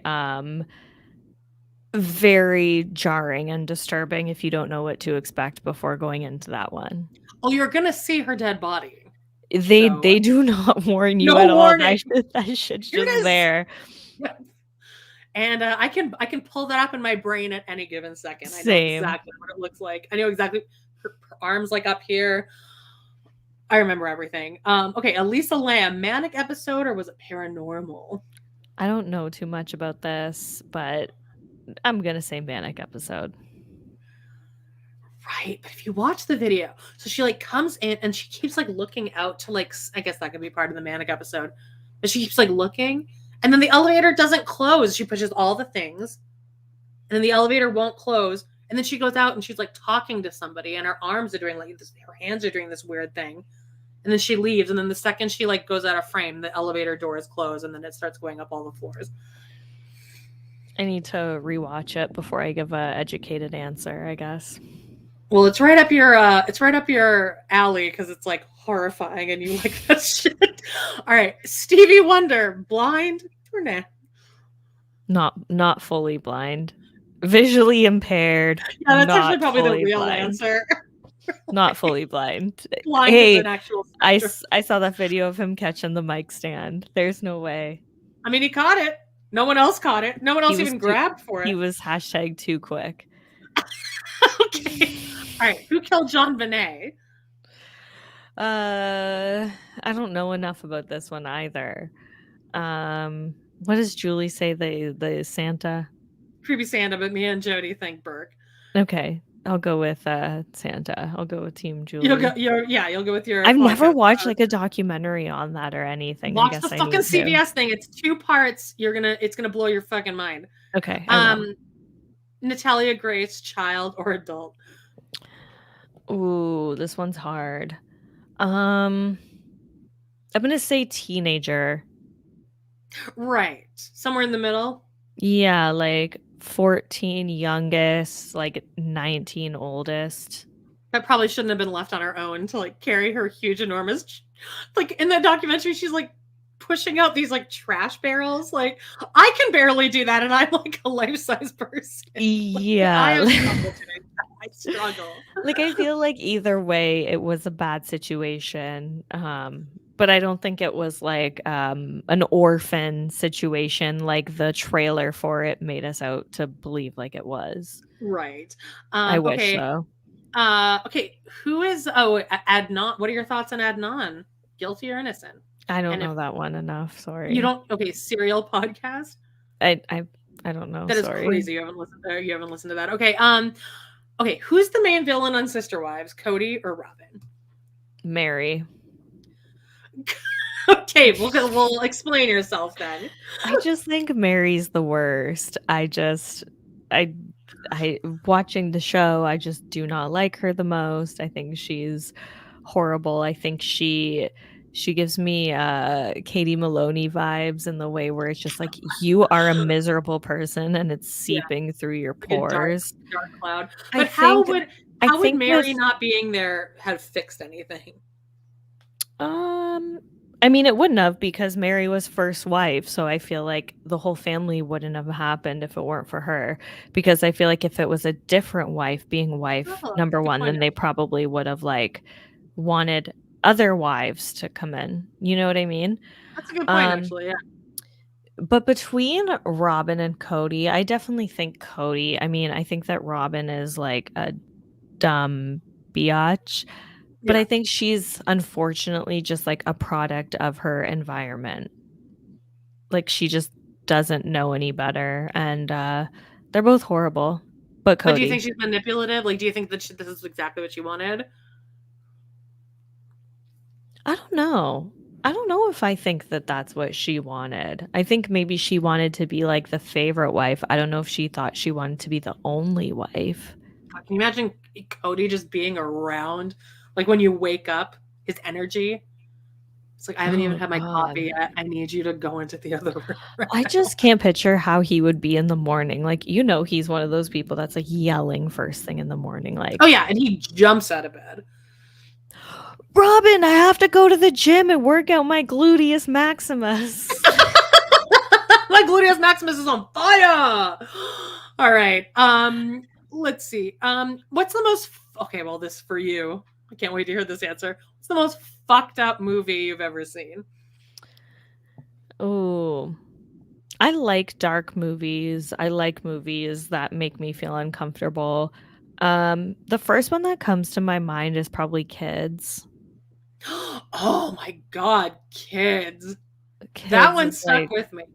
very jarring and disturbing if you don't know what to expect before going into that one.
Oh, you're gonna see her dead body.
They do not warn you at all. That shit's just there.
And I can pull that up in my brain at any given second.
Same.
I know exactly what it looks like. I know exactly her arms like up here. I remember everything. Okay, Elisa Lamb, manic episode or was it paranormal?
I don't know too much about this, but I'm gonna say manic episode.
Right, but if you watch the video, so she like comes in and she keeps like looking out to like, I guess that could be part of the manic episode, but she keeps like looking, and then the elevator doesn't close. She pushes all the things, and then the elevator won't close, and then she goes out and she's like talking to somebody, and her arms are doing like this, her hands are doing this weird thing. And then she leaves, and then the second she like goes out of frame, the elevator doors close, and then it starts going up all the floors.
I need to rewatch it before I give a educated answer, I guess.
Well, it's right up your alley because it's like horrifying, and you like that shit. All right, Stevie Wonder, blind or nah?
Not fully blind, visually impaired.
Yeah, that's actually probably the real answer.
Not fully blind.
Blind
hey,
is an actual
I saw that video of him catching the mic stand. There's no way.
I mean, he caught it. No one else caught it. No one else even grabbed for it.
He was # too quick.
Okay. All right. Who killed John Bonet?
I don't know enough about this one either. What does Julie say? The Santa?
Creepy Santa, but me and Jody think Burke.
Okay. I'll go with Santa. I'll go with Team Julie.
You'll go with your.
I've never watched like a documentary on that or anything.
Watch the fucking CBS thing. It's 2 parts. It's gonna blow your fucking mind.
Okay.
Natalia Grace, child or adult?
Ooh, this one's hard. I'm gonna say teenager.
Right, somewhere in the middle.
Yeah, like 14 youngest, like 19 oldest.
That probably shouldn't have been left on her own to like carry her huge, enormous. Like in that documentary, she's like pushing out these like trash barrels. Like I can barely do that, and I'm like a life-size person.
Yeah,
I struggle.
Like I feel like either way, it was a bad situation. But I don't think it was like an orphan situation like the trailer for it made us out to believe like it was.
Right.
I wish so.
Okay. Who is Adnan? What are your thoughts on Adnan? Guilty or innocent?
I don't know that one enough. Sorry.
You don't? Okay. Serial podcast.
I don't know.
That is crazy. You haven't listened to that. Okay. Okay. Who's the main villain on Sister Wives? Cody or Robin?
Mary.
Okay, we'll explain yourself then.
I just think Mary's the worst. I watching the show, I just do not like her the most. I think she's horrible. I think she gives me Katie Maloney vibes in the way where it's just like you are a miserable person and it's seeping through your
Like a
pores.
dark cloud.
I
But how
think
would Mary
with-
not being there have fixed anything?
I mean, it wouldn't have because Mary was first wife, so I feel like the whole family wouldn't have happened if it weren't for her. Because I feel like if it was a different wife being wife number
good
one,
point,
then they probably would have like wanted other wives to come in. You know what I mean?
That's a good point, actually. Yeah.
But between Robin and Cody, I definitely think Cody. I mean, I think that Robin is like a dumb biatch. But I think she's unfortunately just like a product of her environment. Like she just doesn't know any better, and they're both horrible. But Cody.
But do you think she's manipulative? Like, do you think that this is exactly what she wanted?
I don't know. I don't know if I think that that's what she wanted. I think maybe she wanted to be like the favorite wife. I don't know if she thought she wanted to be the only wife.
Can you imagine Cody just being around? Like when you wake up, his energy. It's like, I haven't even had my coffee yet. I need you to go into the other room.
I just can't picture how he would be in the morning. Like, you know, he's one of those people that's like yelling first thing in the morning. Like,
oh yeah, and he jumps out of bed.
Robin, I have to go to the gym and work out my gluteus maximus.
My gluteus maximus is on fire. All right. Let's see. What's the most okay, well, this for you. I can't wait to hear this answer. What's the most fucked up movie you've ever seen?
Oh, I like dark movies. I like movies that make me feel uncomfortable. The first one that comes to my mind is probably Kids.
Oh my God, Kids.
Kids
that one
is
stuck
like,
with me.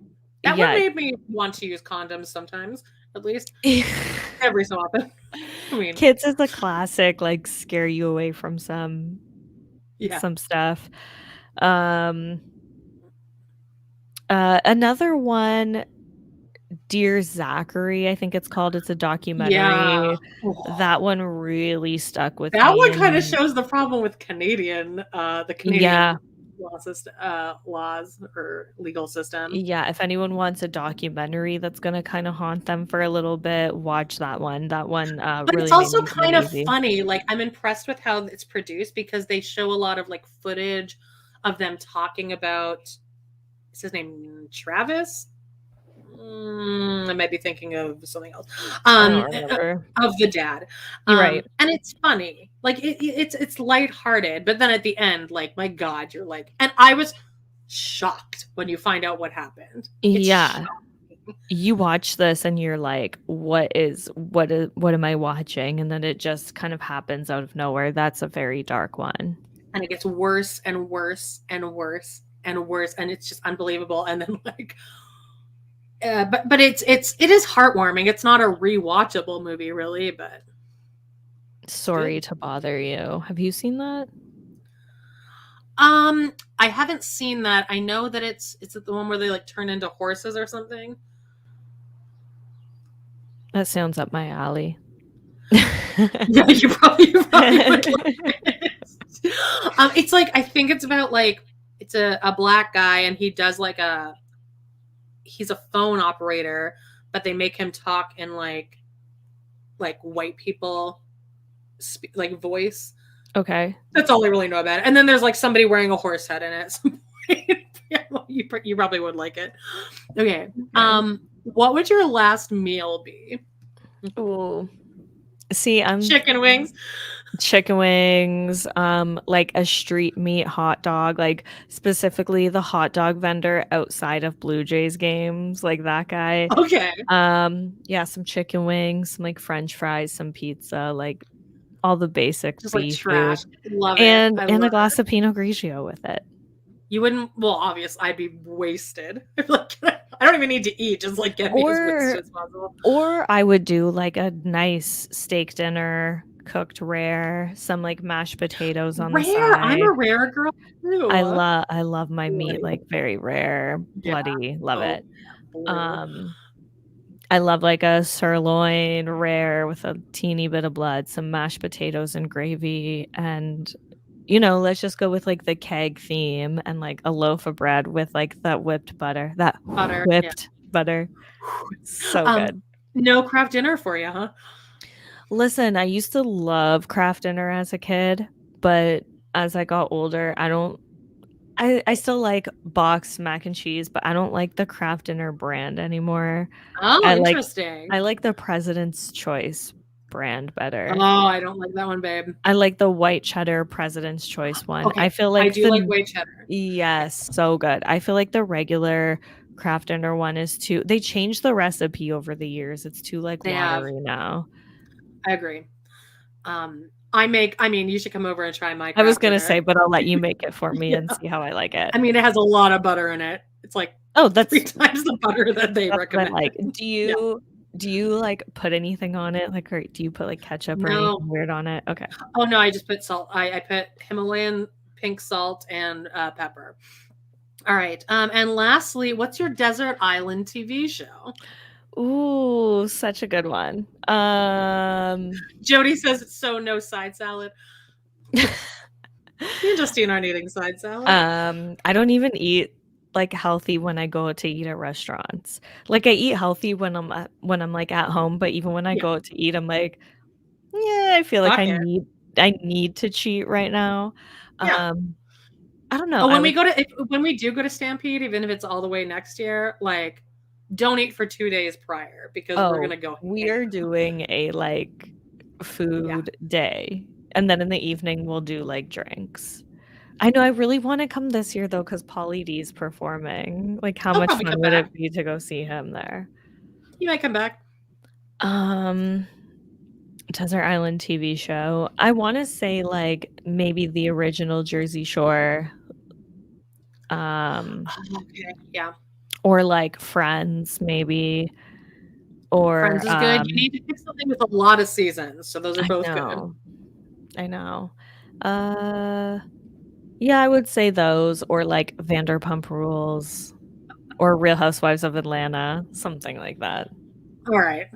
That one made me want to use condoms sometimes, at least. Every so often. I mean,
Kids is a classic, like scare you away from some stuff. Another one, Dear Zachary, I think it's called. It's a documentary.
Yeah.
That one really stuck with me.
That one kind of shows the problem with Canadian, the Canadian laws or legal system.
Yeah, if anyone wants a documentary that's going to kind of haunt them for a little bit, watch that one. That one
but
really
it's also
made me
kind of
uneasy.
funny. Like, I'm impressed with how it's produced because they show a lot of like footage of them talking about, is his name Travis? I might be thinking of something else. Of the dad.
You're right.
And it's funny. Like it's lighthearted, but then at the end, like, my God, you're like, and I was shocked when you find out what happened. It's shocking.
You watch this and you're like, what am I watching? And then it just kind of happens out of nowhere. That's a very dark one.
And it gets worse and worse and worse and worse, and it's just unbelievable. And then like but it is heartwarming. It's not a rewatchable movie, really, but
sorry to bother you. Have you seen that?
I haven't seen that. I know that it's the one where they like turn into horses or something.
That sounds up my alley.
Yeah, you probably would like it. It's like, I think it's about like, it's a black guy and he does like he's a phone operator, but they make him talk in like white people like voice.
Okay.
That's all I really know about it. And then there's like somebody wearing a horse head in it at some point. Yeah, well, you probably would like it. Okay. What would your last meal be?
Ooh. See, I'm
chicken wings,
like a street meat hot dog, like specifically the hot dog vendor outside of Blue Jays games, like that guy.
Okay.
Yeah, some chicken wings, some like French fries, some pizza, like all the basic
just
beef
like trash. Love
and
it.
a glass of Pinot Grigio with it.
You wouldn't. Well, obviously, I'd be wasted. Like, I don't even need to eat. Just like get me as wasted as possible.
Or I would do like a nice steak dinner, cooked rare, some like mashed potatoes on the
Rare. I'm
side.
a rare girl too.
I love my meat
Bloody.
like very rare, bloody. Love
Oh,
it.
blue.
I love like a sirloin rare with a teeny bit of blood, some mashed potatoes and gravy, and let's just go with like the keg theme and like a loaf of bread with like that whipped butter. That
Butter,
whipped butter. So good.
No craft dinner for you, huh?
Listen, I used to love craft dinner as a kid, but as I got older, I still like boxed mac and cheese, but I don't like the Kraft Dinner brand anymore.
Oh,
I
interesting.
like the President's Choice brand better.
Oh, I don't like that one, babe.
I like the white cheddar President's Choice one.
Okay,
I feel like
I do like white cheddar.
Yes, so good. I feel like the regular Kraft Dinner one is too. They changed the recipe over the years. It's too like watery now.
I agree. You should come over and try my.
I was gonna
dinner.
say, but I'll let you make it for me and see how I like it.
I mean, it has a lot of butter in it. It's like
that's
3 times the butter that they recommend.
Like, do you like put anything on it? Like, or do you put like ketchup or anything weird on it? Okay.
Oh no, I just put salt. I put Himalayan pink salt and pepper. All right. And lastly, what's your desert island TV show?
Ooh, such a good one.
Jody says it's so no side salad. Me and Justine aren't eating side salad.
I don't even eat like healthy when I go to eat at restaurants. Like I eat healthy when I'm like at home, but even when I go out to eat, I'm like, yeah, I feel like I need to cheat right now.
Yeah.
I don't know.
Oh, when we do go to Stampede, even if it's all the way next year, like don't eat for 2 days prior because we're gonna go.
We are doing a like food day, and then in the evening we'll do like drinks. I know I really want to come this year though because Pauly D's performing. Like, how much fun would it be to go see him there?
You might come back.
Desert Island TV show. I want to say like maybe the original Jersey Shore.
Okay, yeah.
Or like Friends, maybe. Or
Friends is good. You need to pick something with a lot of seasons, so those are both good.
I know. Yeah, I would say those, or like Vanderpump Rules, or Real Housewives of Atlanta, something like that.
All right.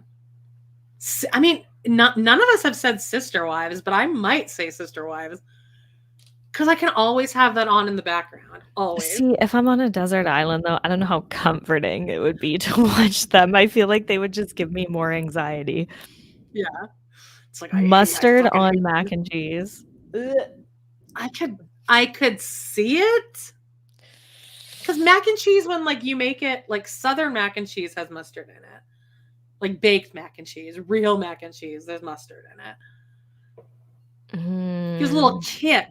I mean, none of us have said Sister Wives, but I might say Sister Wives. Because I can always have that on in the background. Always.
See, if I'm on a desert island, though, I don't know how comforting it would be to watch them. I feel like they would just give me more anxiety.
Yeah. It's like
mustard on mac and cheese.
I could see it. Because mac and cheese, when like you make it, like Southern mac and cheese has mustard in it. Like baked mac and cheese, real mac and cheese, there's mustard in it. Gives a little kick.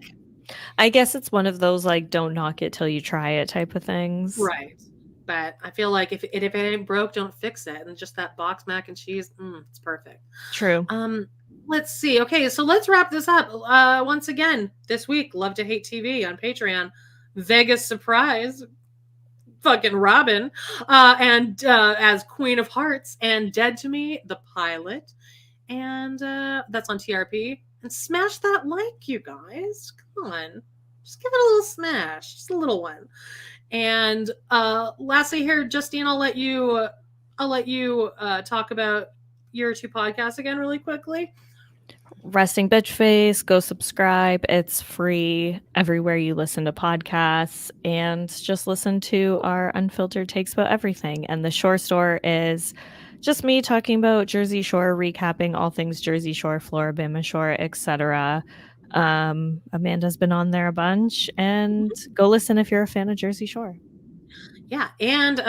I guess it's one of those like don't knock it till you try it type of things.
Right. But I feel like if it ain't broke, don't fix it. And just that box mac and cheese, it's perfect.
True.
Let's see. Okay, so let's wrap this up. Once again, this week, Love to Hate TV on Patreon. Vegas surprise. Fucking Robin. And as Queen of Hearts and Dead to Me, the pilot. And that's on TRP. And smash that like, you guys. Come on. Just give it a little smash. Just a little one. And lastly here, Justine, I'll let you talk about your 2 podcasts again really quickly.
Resting Bitch Face, go subscribe. It's free everywhere you listen to podcasts, and just listen to our unfiltered takes about everything. And the Shore Store is just me talking about Jersey Shore, recapping all things Jersey Shore, Floribama Shore, etc. Amanda's been on there a bunch, and go listen if you're a fan of Jersey Shore.
Yeah, and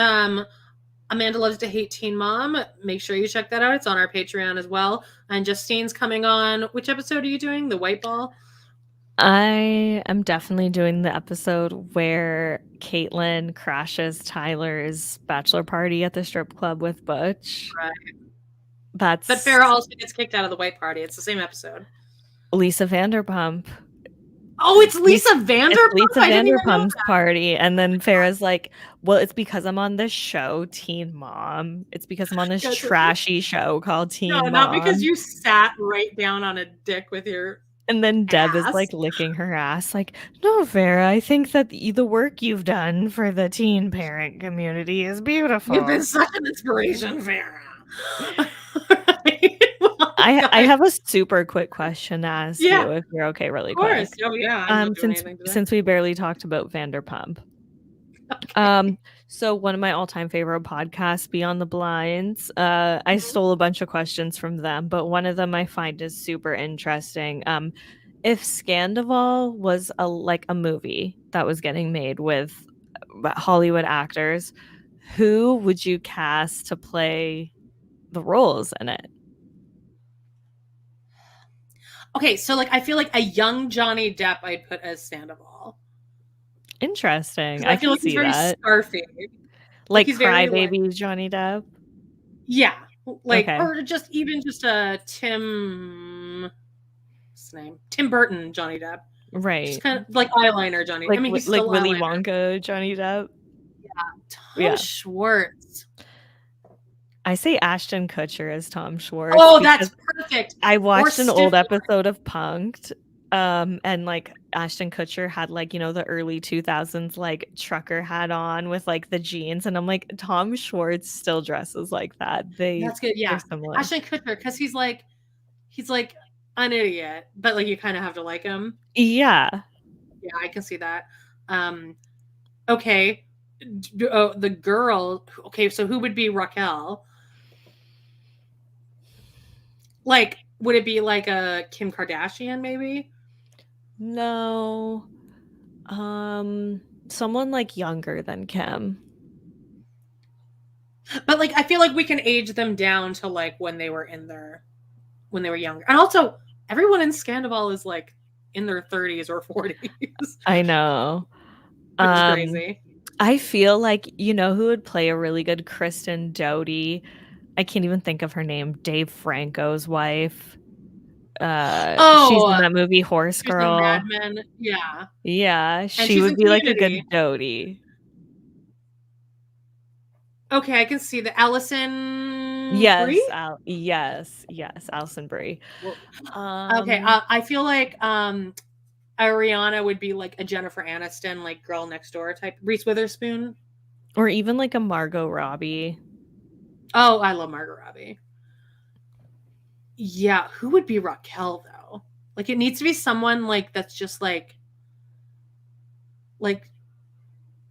Amanda Loves to Hate Teen Mom. Make sure you check that out. It's on our Patreon as well. And Justine's coming on. Which episode are you doing? The White Ball?
I am definitely doing the episode where Caitlin crashes Tyler's bachelor party at the strip club with Butch.
Right.
But
Farrah also gets kicked out of the white party. It's the same episode.
Lisa Vanderpump.
Oh, it's Lisa Vanderpump?
It's Lisa Vanderpump's party. And then Farrah's like, Well, it's because I'm on this show, Teen Mom. It's because I'm on this
Yes,
trashy show called Teen
No,
Mom.
not because you sat right down on a dick with your
And then Deb is
ass.
like licking her ass, like, no, Vera, I think that the work you've done for the teen parent community is beautiful.
You've been such an inspiration, Vera.
I have a super quick question to ask
Yeah.
you, if you're okay, really
Of course.
quick.
Oh yeah. I'm not doing anything today.
Since we barely talked about Vanderpump.
Okay.
So one of my all-time favorite podcasts, Beyond the Blinds, I stole a bunch of questions from them, but one of them I find is super interesting. If Scandival was a movie that was getting made with Hollywood actors, who would you cast to play the roles in it?
Okay, so like I feel like a young Johnny Depp I'd put as Sandoval.
Interesting.
I feel like
see
he's very
that.
Scarface.
Like
he's very,
Crybaby Johnny Depp?
Yeah. Like,
Okay.
or just a Tim, what's his name? Tim Burton Johnny Depp.
Right.
Just kind of like eyeliner Johnny.
Like,
I mean, he's
like
still
Willy
eyeliner.
Wonka Johnny Depp?
Tom Schwartz.
I say Ashton Kutcher as Tom Schwartz.
Oh, that's perfect.
I watched an old
Stifler.
episode of Punk'd, and like Ashton Kutcher had like, the early 2000s like trucker hat on with like the jeans, and I'm like, Tom Schwartz still dresses like that.
That's good. Yeah, Ashton Kutcher, because he's like an idiot, but like you kind of have to like him.
Yeah,
I can see that. Okay, the girl. Okay, so who would be Raquel? Like, would it be like a Kim Kardashian, maybe?
No. Someone like younger than Kim.
But like, I feel like we can age them down to like when they were younger. And also, everyone in Scandival is like in their 30s or 40s.
I know.
Which is crazy.
I feel like, who would play a really good Kristen Doty? I can't even think of her name. Dave Franco's wife. She's in that movie Horse Girl.
Mad Men. Yeah.
Yeah, she would be like a good Doty.
Okay, I can see the Allison.
Yes,
Brie?
yes, Allison Brie.
Okay, I feel like Ariana would be like a Jennifer Aniston, like girl next door type. Reese Witherspoon,
or even like a Margot Robbie.
Oh, I love Margot Robbie. Yeah, who would be Raquel though? Like, it needs to be someone like that's just like.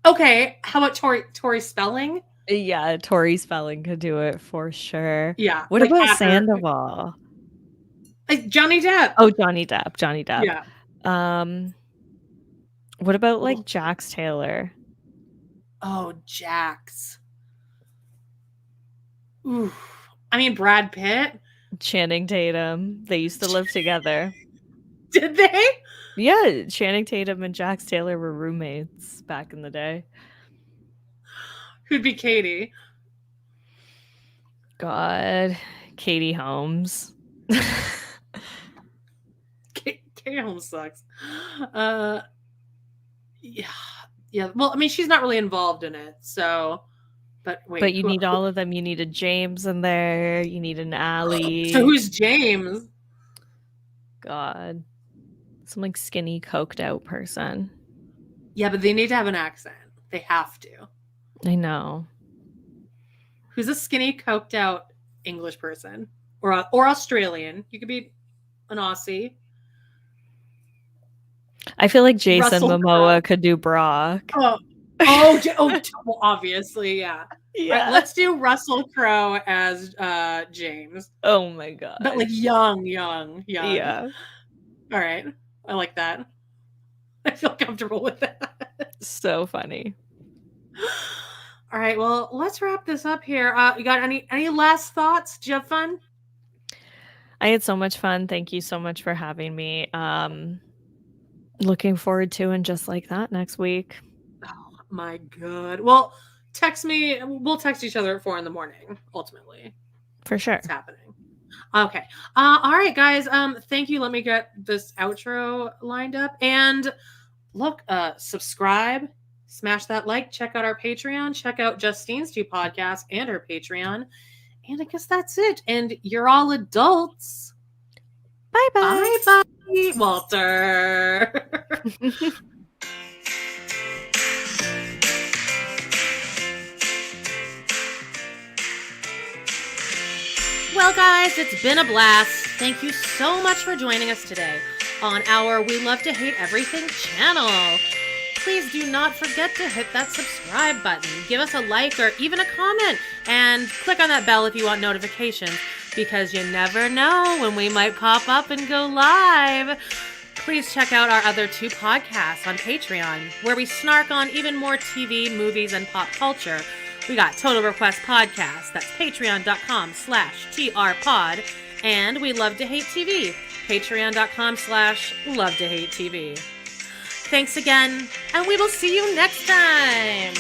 Okay, how about Tori Spelling?
Yeah, Tori Spelling could do it for sure.
Yeah.
What about Sandoval?
Like Johnny Depp.
Oh, Johnny Depp.
Yeah.
What about like Jax Taylor?
Oh, Jax. Ooh. I mean, Brad Pitt.
Channing Tatum. They used to live together.
Did they?
Yeah, Channing Tatum and Jax Taylor were roommates back in the day.
Who'd be Katie?
God, Katie Holmes.
Katie Holmes sucks. Yeah. Well, I mean, she's not really involved in it, so. But wait.
But you need all of them. You need a James in there. You need an Allie.
So who's James?
God, some like skinny, coked out person.
Yeah, but they need to have an accent. They have to.
I know.
Who's a skinny, coked out English person or Australian? You could be an Aussie.
I feel like Jason
Russell
Momoa could do Brock.
Well, obviously, yeah.
Yeah.
Right, let's do Russell Crowe as James.
Oh my god.
But like young.
Yeah.
All right. I like that. I feel comfortable with that.
So funny.
All right. Well, let's wrap this up here. You got any last thoughts? Did you have fun?
I had so much fun. Thank you so much for having me. Looking forward to and just like that next week.
Oh my god. Well, text me. We'll text each other at 4 a.m. ultimately.
For sure.
It's happening. Okay. All right, guys. Thank you. Let me get this outro lined up. And look, subscribe, Smash that like, check out our Patreon, check out Justine's 2 podcasts and her Patreon. And I guess that's it. And you're all adults.
Bye-bye.
Bye-bye, Walter. Well, guys, it's been a blast. Thank you so much for joining us today on our We Love to Hate Everything channel. Please do not forget to hit that subscribe button. Give us a like or even a comment, and click on that bell if you want notifications, because you never know when we might pop up and go live. Please check out our other 2 podcasts on Patreon, where we snark on even more TV, movies, and pop culture. We got Total Request Podcast, that's patreon.com/trpod, and We Love to Hate TV, patreon.com/love to hate TV. Thanks again, and we will see you next time.